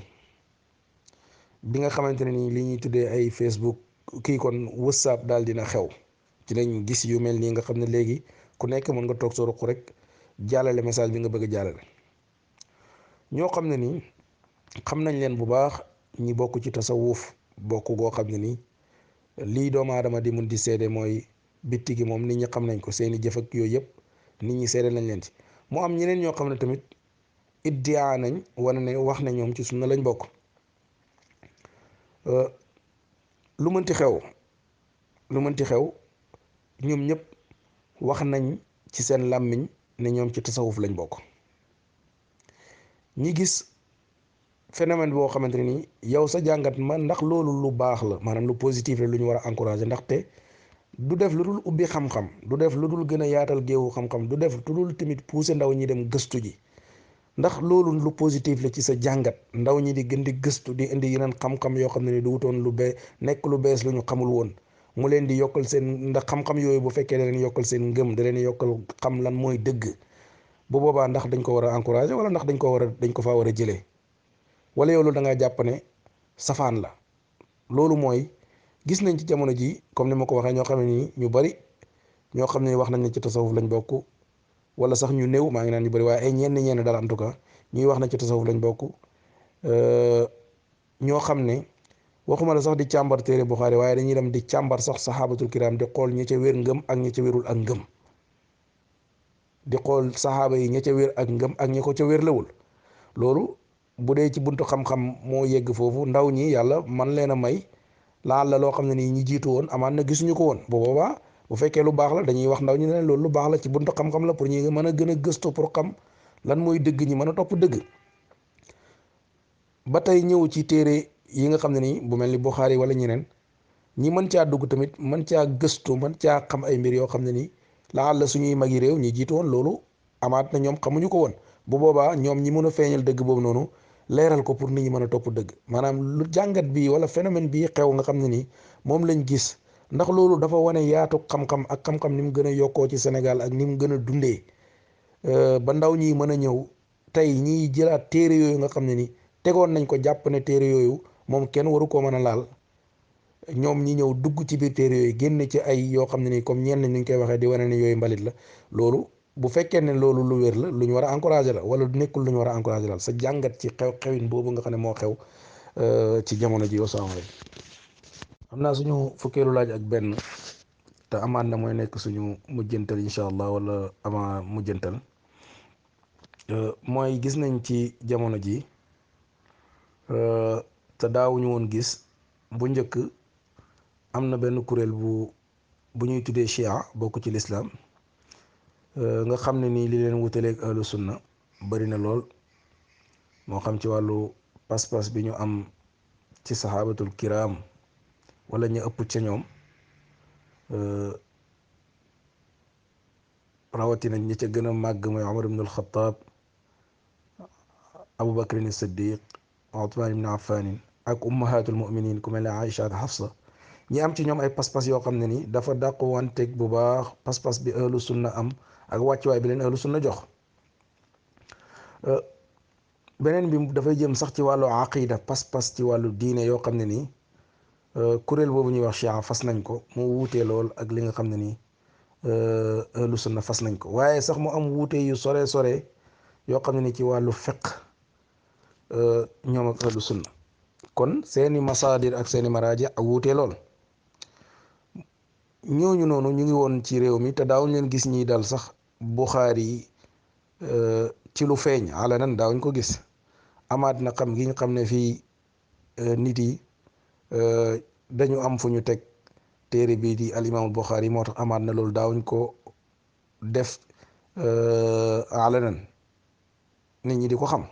bi nga xamante ne nii li ñuy tuddee ay Facebook kii kon WhatsApp daal dina xew ci lañ gis yu mel nii nga xam ne léegi ku nekk mën nga toog sa ruq rek jàllale message bi nga bëgg a jàllale ñoo xam ne nii xam nañ leen bu baax ñi bokk ci tasawuf bokk goo xam ne nii lii doomu aadama di mun di seede mooy bitti gi moom nit ñi xam nañ ko seeni jëf ak yooyu yëpp nit ñi seede nañ leen ci mu am ñeneen ñoo xam ne tamit iddia nañ wane ne wax na ñoom ci sunna lañ bokk lu mënti xew ñoom ñëpp wax nañ ci seen làmmiñ ne ñoom ci tasawuf lañ bokk ñi gis phénomène boo xamante ne ni yow sa jàngat ma ndax loolu lu baax la maanaam lu positif la lu ñu war a encourager ndaxte du def lu dul ubbi xam-xam du def lu dul gën a yaatal géewu xam-xam du def lu dul tamit pousser ndaw ñi dem gëstu ji ndax loolu lu positif la ci sa jàngat ndaw ñi di gën di gëstu di indi yeneen xam-xam yoo xam ne ni du wutoon lu bees nekk lu bees lu ñu xamul woon mu leen di yokkal seen ndax xam-xam yooyu bu fekkee da leen yokkal seen ngëm da leen yokkal xam lan mooy dëgg bu boobaa ndax dañ ko war a encourager wala ndax dañ ko faa war a jëlee wala yow loolu da ngaa jàpp ne safaan la loolu mooy gis nañ ci jamono ji comme ni ma ko waxee ñoo xam ne nii ñu bari ñoo xam ne wax nañ ne ci tasawuf lañ bokk wala sax ñu néew maa ngi naan ñu bari waaye ay ñenn daal en tout cas ñuy wax na ci tasawuf lañ bokk ñoo xam ne waxuma la sax di càmbar téere Buxaari waaye dañuy dem di càmbar sax saxaabatul kiram di xool ñi ca wér ngëm ak ñi ca wérul ak ngëm di xool saxaaba yi ñi ca wér ak ngëm ak ñi ko ca wér lawul loolu bu dee ci buntu xam-xam moo yegg foofu ndaw ñi yàlla man leen a may laal la loo xam ne nii ñi jiitu woon amaan na gisuñu ko woon bu boobaa bu fekkee lu baax la dañuy wax ndaw ñi ne loolu lu baax la ci buntu xam-xam la pour ñi mën a gën a gëstu pour xam lan mooy dëgg ñi mën a topp dëgg ba tey ñëw ci téere yi nga xam ne nii bu mel ni Buxaari wala ñeneen ñi mën caa dugg tamit mën caa gëstu mën caa xam ay mbir yoo xam ne nii laal la suñuy magi réew ñi jiitu woon loolu amaat na ñoom xamuñu ko woon bu boobaa ñoom ñi mën a feeñal dëgg boobu noonu leeral ko pour nit ñi mën a topp dëgg maanaam lu jàngat bi wala phénomène bii xew nga xam ne nii moom lañ gis ndax loolu dafa wane yaatu xam-xam ak xam-xam ni mu gën a yokkoo ci Sénégal ak ni mu gën a dundee ba ndaw ñi mën a ñëw tey ñiy jëlaat téere yooyu nga xam ne ni tegoon nañ ko jàpp ne téere yooyu moom kenn waru koo mën a laal ñoom ñi ñëw dugg ci biir téere yooyu génn ci ay yoo xam ne nii comme ñenn ni ñu koy waxee di wane ne yooyu mbalit la loolu bu fekkee ne loolu lu wér la lu ñu war a encouragé la wala nekkul lu ñu war a encouragé la sa jàngat ci xewin boobu nga xam ne moo xew ci jamono ji wasalaamaaleykum. xam naa suñu fukkeelu laaj ak benn te amaat na mooy nekk suñu mujjantal incha allah wala ama mujjantal mooy gis nañ ci jamono ji te daawuñu woon gis bu njëkk am na benn kuréel bu ñuy tuddee chia bokk ci lislaam nga xam ne nii li leen wutaleeg ahlu sunna bari na lool moo xam ci wàllu pas-pas bi ñu am ci saxaabatul kiram wala ñu ëpp ca ñoom rawatina ñi ca gën a màgg mooy Umar ibn al-Khattab Abu Bakrin as-Siddiq Uthman ibn Affan ak ummahatul muminin ku mel ne Aïcha ak Hafsa ñi am ci ñoom ay pas-pas yoo xam ne ni dafa dàqu wanteeg bu baax pas-pas bi ahlu sunna am ak wàccuwaay bi leen ahlu sunna jox beneen bi dafay jëm sax ci wàllu aqida pas-pas ci wàllu diine yoo xam ne nii kuréel boobu ñuy wax chia fas nañ ko mu wuutee lool ak li nga xam ne nii ahlu sunna fas nañ ko waaye sax mu am wuute yu sore sore yoo xam ne ni ci wàllu fiq ñoom ak ahlu sunna kon seeni masaadir ak seeni maraaji ak wuutee lool ñooñu noonu ñu ngi woon ci réew mi te daawuñ leen gis ñiy dal sax Buxaari yi ci lu feeñ alanan daawuñ ko gis amaat na xam gi ñu xam ne fii nit yi dañu am fu ñu teg téere bii di al imaamul Buxaari moo tax amaat na loolu daawuñ ko def alanan nit ñi di ko xam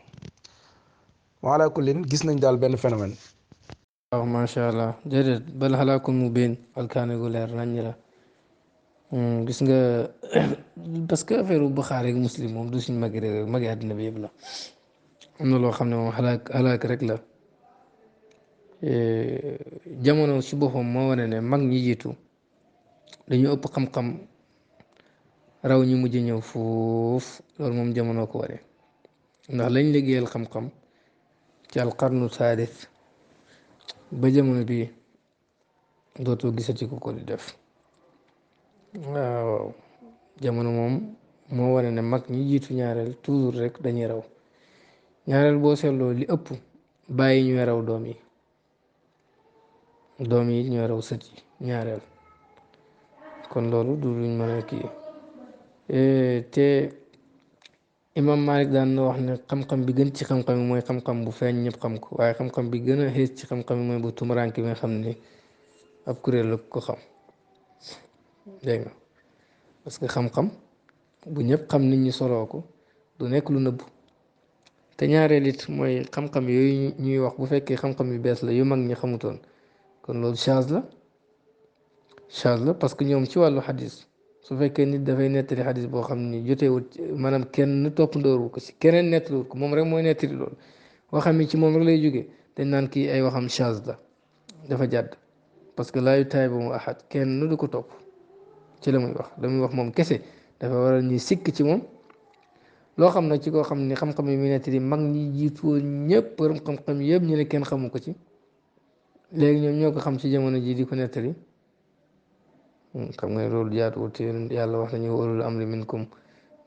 wala kullin gis nañ daal benn phénomène. waaw macha allah déedéet bal xalaakun mu biin alkaane gu leer nañ la gis nga parce que affaire bu Buxaari ak Muslim moom du suñ magi réew magi àddina bi yëpp la am na loo xam ne moom xalaak rek la jamono si boppam moo wane ne mag ñi jiitu dañu ëpp xam-xam raw ñi mujj ñëw foofu loolu moom jamono ko wane ndax lañ liggéeyal xam-xam ci alqarnu saadis ba jamono bi dootoo gisati ku ko di def waaw jamono moom moo wane ne mag ñi jiitu ñaareel toujours rek dañuy raw ñaareel boo seetloo li ëpp bàyyi ñooy raw doom yi ñooy raw sët yi ñaareel kon loolu du luñ mën a kii te imam Malik daan na wax ne xam-xam bi gën ci xam-xam yi mooy xam-xam bu feeñ ñëpp xam ko waaye xam-xam bi gën a xees ci xam-xam yi mooy bu tumuraanke bi nga xam ne ab kuréel la ko xam dégg nga parce que xam-xam bu ñëpp xam nit ñi soloo ko du nekk lu nëbb te ñaareel it mooy xam-xam yooyu ñuy wax bu fekkee xam-xam yu bees la yu mag ñi xamutoon kon loolu change la parce que ñoom ci wàllu xadis su fekkee nit dafay nettali xadis boo xam ni jotewut maanaam kenn topp ndóoru ko si keneen nettaliwut ko moom rek mooy nettali loolu waxam yi ci moom rek lay jógee dañ naan kii ay waxam change la dafa jàdd parce que laayu taay ba mu axat kenn du ko topp ci la muy wax moom kese dafa waral ñuy sikk ci moom loo xam nag ci koo xam ni xam-xam yi muy nettali mag ñi jiitu woon ñëpp borom xam-xam yëpp ñu ne kenn xamu ko ci léegi ñoom ñoo ko xam ci jamono ji di ko nettali xam nga ne loolu jaatuwul te yàlla wax nañu ulul amri minkum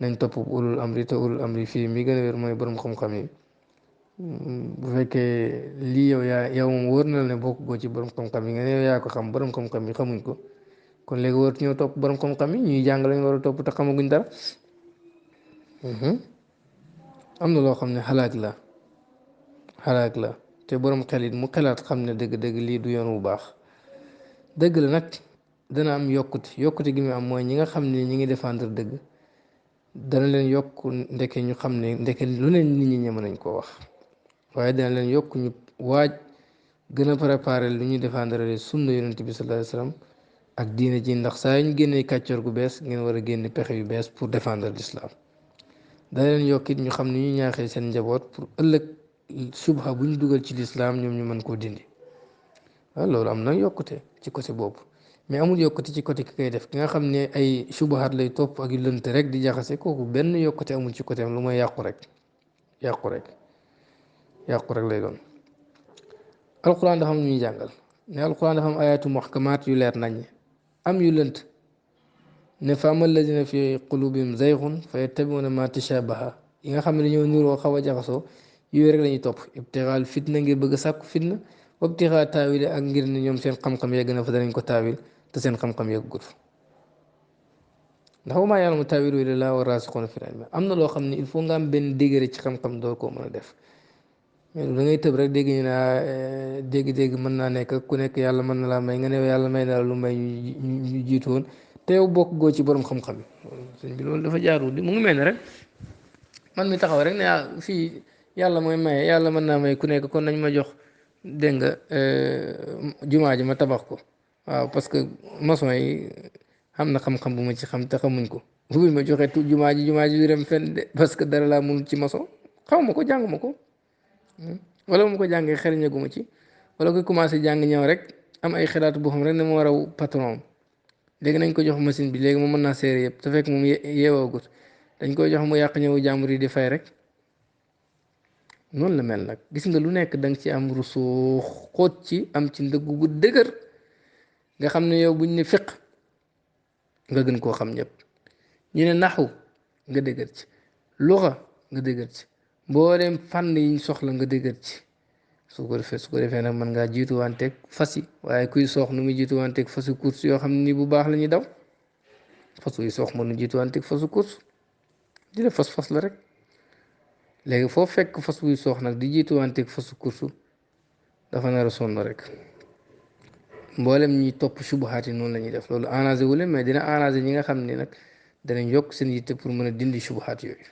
nañ topp ulul amri te ulul amri fii mi gën a wér mooy borom xam-xam yi bu fekkee lii yow moom wóor na la ne bokk goo ci borom xam-xam yi nga ne yow yaa ko xam borom xam-xam yi xamuñ ko kon léegi waratu ñoo topp borom xam-xam yi ñuy jàng lañ war a topp te xamaguñ dara am na loo xam ne xalaat la te borom xel it mu xelaat xam ne dëgg-dëgg lii du yoon wu baax dëgg la nag dana am yokkute gi mu am mooy ñi nga xam ne ñi ngi défendre dëgg dana leen yokk ndeke ñu xam ne ndeke lu ne nit ñi ñeme nañ koo wax waaye dana leen yokk ñu waaj gën a préparé lu ñuy défendre sunna yonent bi sallallahu alayhi wasallam ak diine ji ndax saa yu ñu génnee kàccoor gu bees ngeen war a génne pexe yu bees pour défendre l'islam dana leen yokkit ñu xam ni ñu ñaaxee seen njaboot pour ëllëg subha bu ñu dugal ci lislaam ñoom ñu mën koo dindi waaw loolu am na yokkute ci côté boobu mais amul yokkute ci côté ki koy def ki nga xam ne ay subahaat lay topp ak yu lënt rek di jaxase kooku benn yokkute amul ci côté am lu may yàqu rek yàqu rek yàqu rek lay doon alquran dafa am ñuy jàngal ne alquran dafa am ayatu muhkamaat yu leer nañ am yu lënt ne fa ama alladina fi qulubihim zayghun fa yattabiuna ma tashabaha yi nga xam ne dañoo nuroo xaw a jaxasoo yooyu rek la ñuy topp ibtixaal fitna ngir bëgg a sàkku fitna wabtixaa taawile ak ngir ne ñoom seen xam-xam yegg na fa danañ ko taawil te seen xam-xam yeggut fa ndax wa maa ya'lamu taawilahu illa llaahu wa raasixuuna fil ilmi am na loo xam ne il faut nga am benn déggare ci xam-xam door koo mën a def mais da ngay tëb rek dégg ñu naa dégg-dégg mën naa nekk ku nekk yàlla mën na laa may nga ne yàlla may na la lu may ñu jiitu woon te yow bokk goo ci borom xam-xam yi sëñ bi loolu dafa jaarul mu ngi mel ne rek man mi taxaw rek ne fii yàlla mooy maye yàlla mën naa may ku nekk kon nañ ma jox dégg nga jumaa ji ma tabax ko waaw parce que maçon yi am na xam-xam bu ma ci xam te xamuñ ko buñ ma joxee tu jumaa ji du dem fenn de parce que dara laa mënul ci maçon xaw ma ko jàng ma ko wala mu ko jàngee xeriñaguma ci wala koy commencé jàng ñëw rek am ay xalaatu boo xam rek ne moo raw patron léegi nañ ko jox machine bi léegi moom mën naa seere yëpp te fekk moom yeewoogut dañ koy jox mu yàq ñëwu jàmbur yi di fay rek noonu la mel nag gis nga lu nekk danga ci am rusoo xóot ci am ci ndëgg bu dëgër nga xam ne yow buñ ne fiq nga gën koo xam ñëpp ñu ne naxu nga dëgër ci luxa nga dëgër ci mbooleem fànn yiñ soxla nga dëgër ci su ko defee nag mën ngaa jiituwanteeg fas yi waaye kuy soox nu muy jiituwanteeg fasu course yoo xam ne ni bu baax la ñuy daw fasu yi soox mënu jiituwanteeg fasu course di def fas la rek léegi foo fekk fas wuy soox nag di jiituwanteeg fasu course dafa nar a sonn rek mboolem ñi topp subuhaat yi noonu la ñuy def loolu arrangé wu leen mais dina arrangé ñi nga xam ne nag danañ yokk seen yitte pour mën a dindi subuhaat yooyu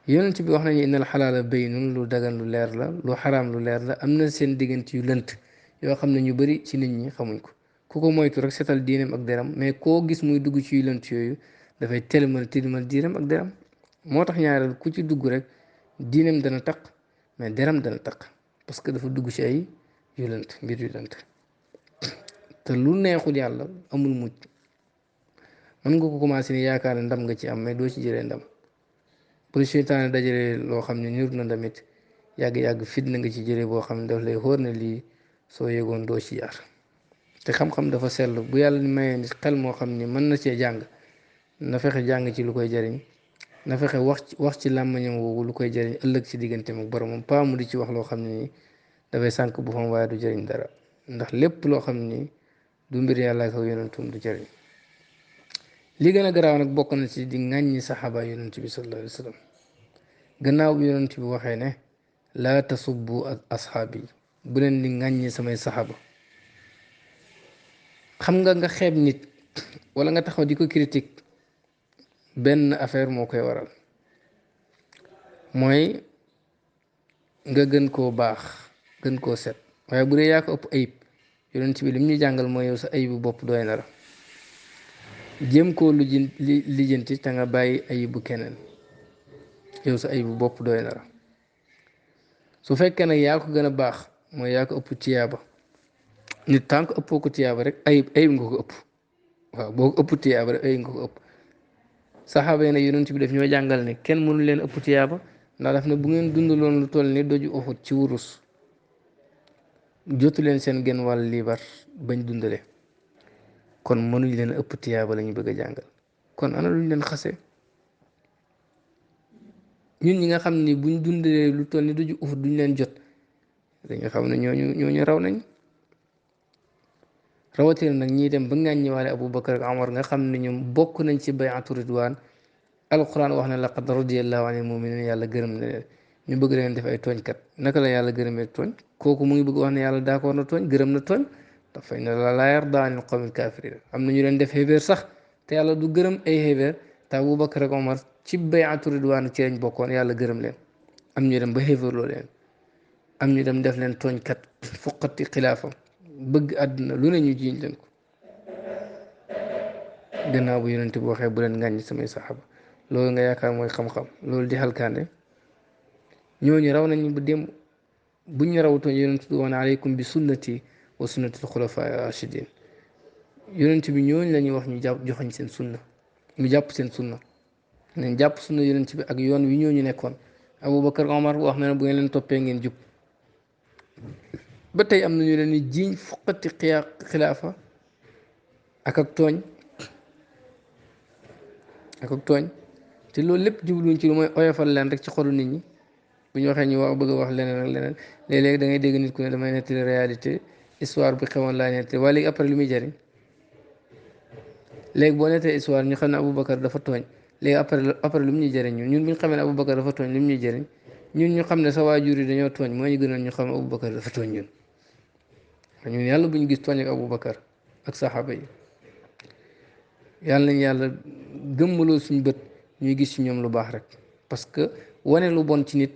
yonent bi wax nañu innal xalaala baynun lu dagan lu leer la lu xaraam lu leer la am na seen diggante yu lënt yoo xam ne ñu bëri ci nit ñi xamuñ ko ku ko moytu rek setal diineem ak deram mais koo gis muy dugg ci yu lënt yooyu dafay tilimal diineem ak deram moo tax ñaareel ku ci dugg rek diineem dana taq mais deram dana taq parce que dafa dugg ci ay yu lënt mbir yu lënt te lu neexul yàlla amul mujj mën nga ko commencé ni yaakaar ne ndam nga ci am mais doo ci jëlee ndam pour seytaane dajale loo xam ne niru na ndamit yàgg-yàgg fitna nga ci jëlee boo xam ne daf lay xóor ne lii soo yëgoon doo ci yaar te xam-xam dafa sell bu yàlla ni mayee nit xel moo xam ni mën na cee jàng na fexe jàng ci lu koy jariñ na fexe wax ci làmmañam woowu lu koy jariñ ëllëg ci diggante ak boromam pas mu di ci wax loo xam ne ni dafay sànq bu fam waaye du jëriñ dara ndax lépp loo xam ni du mbir yàlla ak yonentum du jëriñ li gën a garaaw nag bokk na ci di ŋàññi saxaaba yonent bi sallallahu alayhi wa sallam gannaaw bi yonent bi waxee ne laa tasubbu asxaabi bu leen di ŋàññi samay saxaaba xam nga xeeb nit wala nga taxaw di ko critique benn affaire moo koy waral mooy nga gën koo baax gën koo set waaye bu dee yaa ko ëpp ayib yonent bi lim ñu jàngal mooy yow sa ayibu bopp doy na la jéem koo lijjanti te nga bàyyi ayibu keneen yow sa ayibu bopp doy na la su fekkee nag yaa ko gën a baax mooy yaa ko ëpp tiyaaba nit tànk ëppoo ko tiyaaba rek ayib nga ko ëpp waaw boo ko ëpp tiyaaba rek ayib nga ko ëpp saxaaba yi ne yonent bi daf ñoo jàngal ne kenn mënu leen ëpp tiyaaba ndax daf ne bu ngeen dundaloon lu toll ni doju Uhud ci wurus jotu leen seen genn wàll liibar bañ dundale kon mënuñ leen ëpp tiyaaba la ñu bëgg a jàngal kon ana luñ leen xase ñun ñi nga xam ni buñ dundalee lu toll ni doju Uhud duñ leen jot dañu xam ne ñooñu raw nañ rawatina nag ñii dem ba ngàññi waale Abubakar ak Umar nga xam ne ñoom bokk nañ ci bay'atu ridwaan alquran wax ne laqad radiyallahu anil mu'minin yàlla gërëm na leen ñu bëgg leen def ay tooñkat naka la yàlla gërëmee tooñ kooku mu ngi bëgg wax ne yàlla d'accord na tooñ gërëm na tooñ dafay ne laa yarda anil qawmil kaafiriin am na ñu leen def xéeféer sax te yàlla du gërëm ay xéeféer te Abubakar ak Umar ci bay'atu ridwaan ci lañ bokkoon yàlla gërëm leen am ñu dem ba xéeféerloo leen am ñu dem def leen tooñkat fuqati xilaafa bëgg àdduna lu ne ñu jiiñ leen ko gannaaw bu yonent bi waxee bu leen ngàññi samay saxaaba loolu nga yaakaar mooy xam-xam loolu di xalkaande ñooñu raw nañu ba démb buñ ñu rawutoon yonent bi woon aleykum bi sunnati wa sunnati xulafaa rachidin yonent bi ñooñu la ñuy wax ñu jàpp joxañ seen sunna ñu jàpp seen sunna nañ jàpp sunna yonent bi ak yoon wi ñooñu nekkoon Aboubacar Omar wax na ne bu ngeen leen toppee ngeen jub ba tey am nañu leen ni jiiñ fuqati xilaafa ak tooñ te loolu lépp jubluñ ci lu mooy oyofal leen rek ci xolu nit ñi bu ñu waxee ñu wax bëgg a wax leneen ak leneen léeg-léeg da ngay dégg nit ku ne damay nettali réalité histoire bu xewoon laa nettali waaye léegi après lu muy jëriñ léegi boo nettee histoire ñu xam ne Aboubacar dafa tooñ léegi après lu mu ñuy jëriñ ñun bu ñu xamee ne Aboubacar dafa tooñ lu mu ñuy jëriñ ñun ñu xam ne sa waajur yi dañoo tooñ moo ñu gënoon ñu xam Aboubacar dafa tooñ ñun yàlla bu ñu gis tooñ ak Aboubacar ak saxaaba yi yàlla nañ yàlla gëmmaloo suñu bët ñuy gis ci ñoom lu baax rek parce que wane lu bon ci nit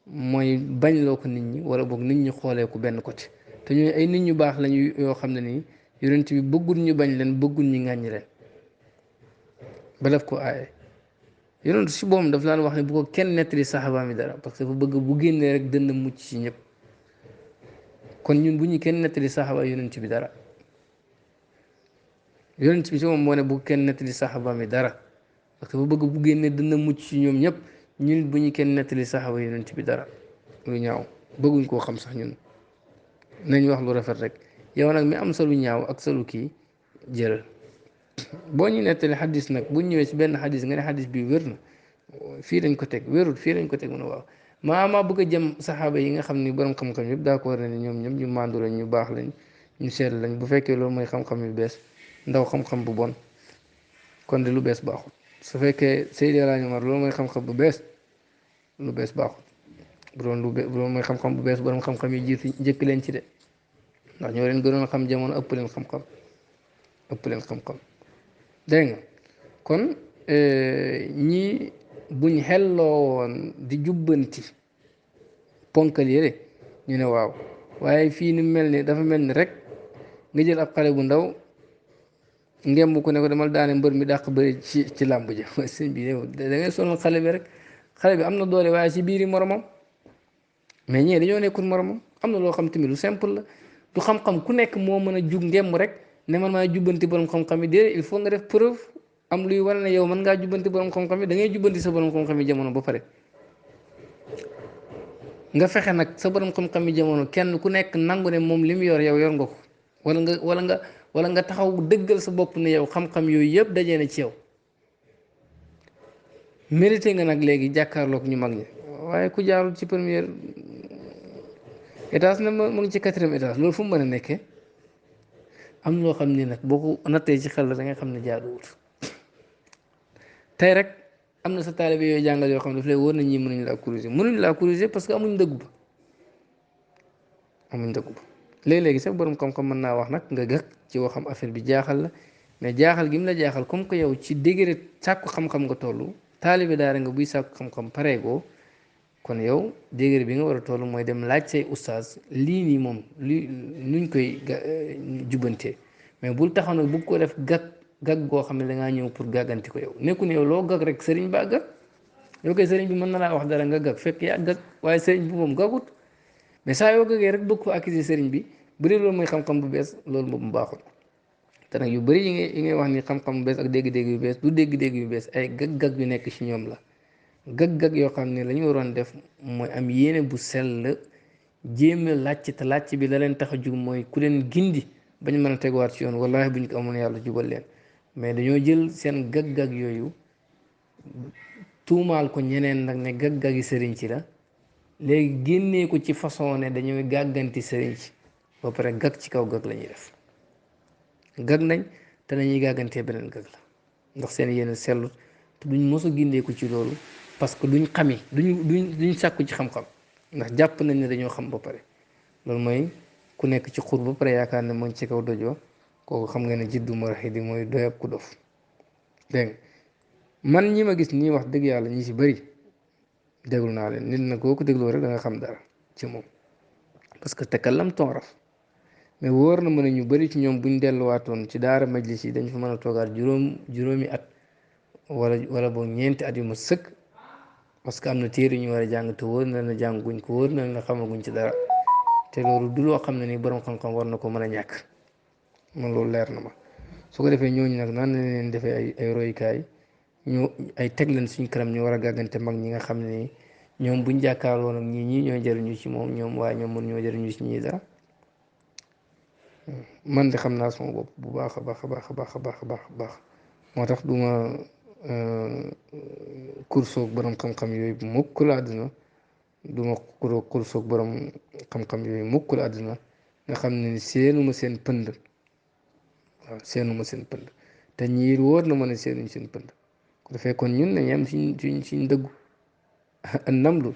mooy bañ loo ko nit ñi wala boog nit ñi xoolee ko benn côté te ñooñu ay nit ñu baax lañu yoo xam ne nii yonent bi bëggul ñu bañ leen bëggul ñu ŋàññi leen ba def ko aaye yonent si boom daf laan wax ne bu ko kenn nettali saxaaba mi dara parce que dafa bëgg bu génnee rek dënn mucc ci ñëpp kon ñun bu ñu kenn nettali saxaaba yonent bi dara yonent bi si moom moo ne bu kenn nettali saxaaba mi dara parce que dafa bëgg bu génnee dënn mucc ci ñoom ñëpp ñun bu ñu kenn nettali saxaaba yonent bi dara lu ñaaw bëgguñ koo xam sax ñun nañ wax lu rafet rek yow nag mi am sa lu ñaaw ak sa lu kii jëlal boo ñu nettali xadis nag bu ñëwee ci benn xadis nga ne xadis bi wér na fii dañ ko teg wérul fii dañ ko teg mu ne waaw maa bëgg a jëm saxaaba yi nga xam ni borom xam-xam yëpp d'accord na ni ñoom ñëpp ñu màndu lañ ñu baax lañ ñu seet lañ bu fekkee loolu mooy xam-xam yu bees ndaw xam-xam bu bon kon de lu bees baaxul su fekkee Seydi El Hadji Omar loolu mooy xam-xam bu bees lu bees baaxul bu doon mooy xam-xam bu bees borom xam-xam yi jiitu njëkk leen ci de ndax ñoo leen gënoon a xam jamono ëpp leen xam-xam dégg nga kon ñi buñ xelloo woon di jubbanti ponkal yële ñu ne waaw waaye fii ni mel ni dafa mel ni rek nga jël ab xale bu ndaw ngemb ko ne ko demal daane mbër mi dàq bëri ci làmb ja sëñ bi da ngay sonal xale bi rek xale bi am na doole waaye ci biiri moromam mais ñee dañoo nekkul moromam am na loo xam tamit lu simple la du xam-xam ku nekk moo mën a jug ngemb rek ne man maa jubbanti borom xam-xam yi déedéet il faut nga def preuve am luy wane ne yow mën ngaa jubbanti borom xam-xam yi da ngay jubbanti sa borom xam-xam yi jamono ba pare nga fexe nag sa borom xam-xam yi jamono kenn ku nekk nangu ne moom li mu yor yow yor nga ko wala nga taxaw dëggal sa bopp ne yow xam-xam yooyu yëpp dajee na ci yow mérité nga nag léegi jàkkaarloog ñu mag ñi waaye ku jaarul ci première étage na mu ngi ci 4e étage loolu fu mu mën a nekkee am na loo xam ne nag boo ko nattee ci xel la da nga xam ne jaaduwut tey rek am na sa taalibe yooyu jàngal yoo xam ne daf lay wóor na ñii mënuñ laa corriger parce que amuñ dëggu ba léegi-léegi sax borom xam-xam mën naa wax nag nga gëg ci waxam affaire bi jaaxal la mais jaaxal gi mu la jaaxal comme que yow ci degré sàkku xam-xam nga toll taalibe daara nga buy sàkku xam-xam pareegoo kon yow degré bi nga war a toll mooy dem laaj say oustaz lii nii moom nuñ koy jubbantee mais bul taxaw nag bugg ko def gag goo xam ne dangaa ñëw pour gàgganti ko yow nekku ne yow loo gag rek sëriñ ba gag yow koy sëriñ bi mën na laa wax dara nga gag fekk yaa gag waaye sëriñ bi moom gagut mais saa yoo gagee rek bëgg ko accuser sëriñ bi bu dee loolu mooy xam-xam bu bees loolu moom baaxul te nag yu bëri yi ngay wax ni xam-xam bu bees ak dégg-dégg yu bees du dégg-dégg yu bees ay gag-gag yu nekk ci ñoom la gag-gag yoo xam ne la ñu waroon def mooy am yéene bu sell jéem a làcc te làcc bi la leen tax a jug mooy ku leen gindi bañ mën a teguwaat ci yoon wallahi bu ñu ko amoon yàlla jubal leen mais dañoo jël seen gag-gag yooyu tuumaal ko ñeneen nag ne gag-gagi sëriñ ci la léegi génnee ko ci façon ne dañuy gàgganti sëriñ ci ba pare gag ci kaw gag la ñuy def gag nañ te nañuy gàggantee beneen gag la ndax seen yéene sellut te duñ mos a gindeeku ci loolu parce que duñ xami duñ sàkku ci xam-xam ndax jàpp nañ ne dañoo xam ba pare loolu mooy ku nekk ci xur ba pare yaakaar ne mooy ci kaw dojoo kooku xam nga ne jiddu maraxi di mooy doy ab ku dof dégg man ñi ma gis nii wax dëgg yàlla ñi ci bëri déglu naa leen nit nag koo ko dégloo rek da nga xam dara ci moom parce que tekallam tooraf mais wóor na mën a ñu bëri ci ñoom buñ delluwaatoon ci daara majlis yi dañ fa mën a toogaat juróomi at wala boog ñeenti at yu ma sëkk parce que am na téere ñu war a jàng te wóor na la jànguñ ko wóor na la xamaguñ ci dara te loolu du loo xam ne ni borom xam-xam war na ko mën a ñàkk man loolu leer na ma su ko defee ñooñu nag naan la leen defee ay royukaay ñu ay teg leen suñ kanam ñu war a gàggante mag ñi nga xam ne ni ñoom buñ jàkkaarloo nag ñii ñooy jëriñu ci moom ñoom waaye ñoom mën ñoo jëriñu ci ñii dara man de xam naa sama bopp bu baax a baax a baax a baax a baax a baax a baax moo tax du ma kursoog borom xam-xam yooyu mukk la àdduna du ma kursoog borom xam-xam yooyu mukk la àdduna nga xam ne seenuma seen pënd waaw seenuma seen pënd te ñiir wóor na ma ne seenuñ seen pënd ko defee kon ñun nañu am suñ dëggu namlu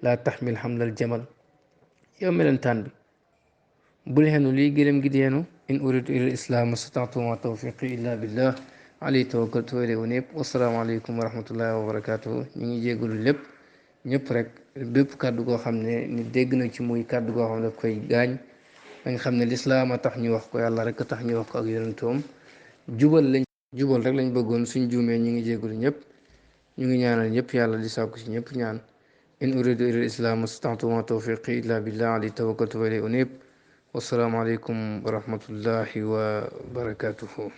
laa taxmil xamlal jamal yow melentaan bi bul xenu lii gëlëm gi di yenu in uridu ila islam stata'tu ma tawfiqi illa billah alayhi tawakkaltu wa ilayhi unib wasalaamaaleykum wa rahmatullahi wa barakatuhu ñu ngi jégalu lépp ñëpp rek bépp kàddu goo xam ne ni dégg na ci muy kàddu goo xam ne daf koy gaañ da nga xam ne lislaam a tax ñu wax ko yàlla rek a tax ñu wax ko ak yonentoom jubal rek lañ bëggoon suñ juumee ñu ngi jégalu ñëpp ñu ngi ñaanal ñëpp yàlla di sàkku ci ñëpp ñaan in uridu ila islam stata'tu ma tawfiqi illa billah alayhi tawakkaltu wa ilayhi unib wassalaamu aleykum wa rahmatullahi wa barakatuhu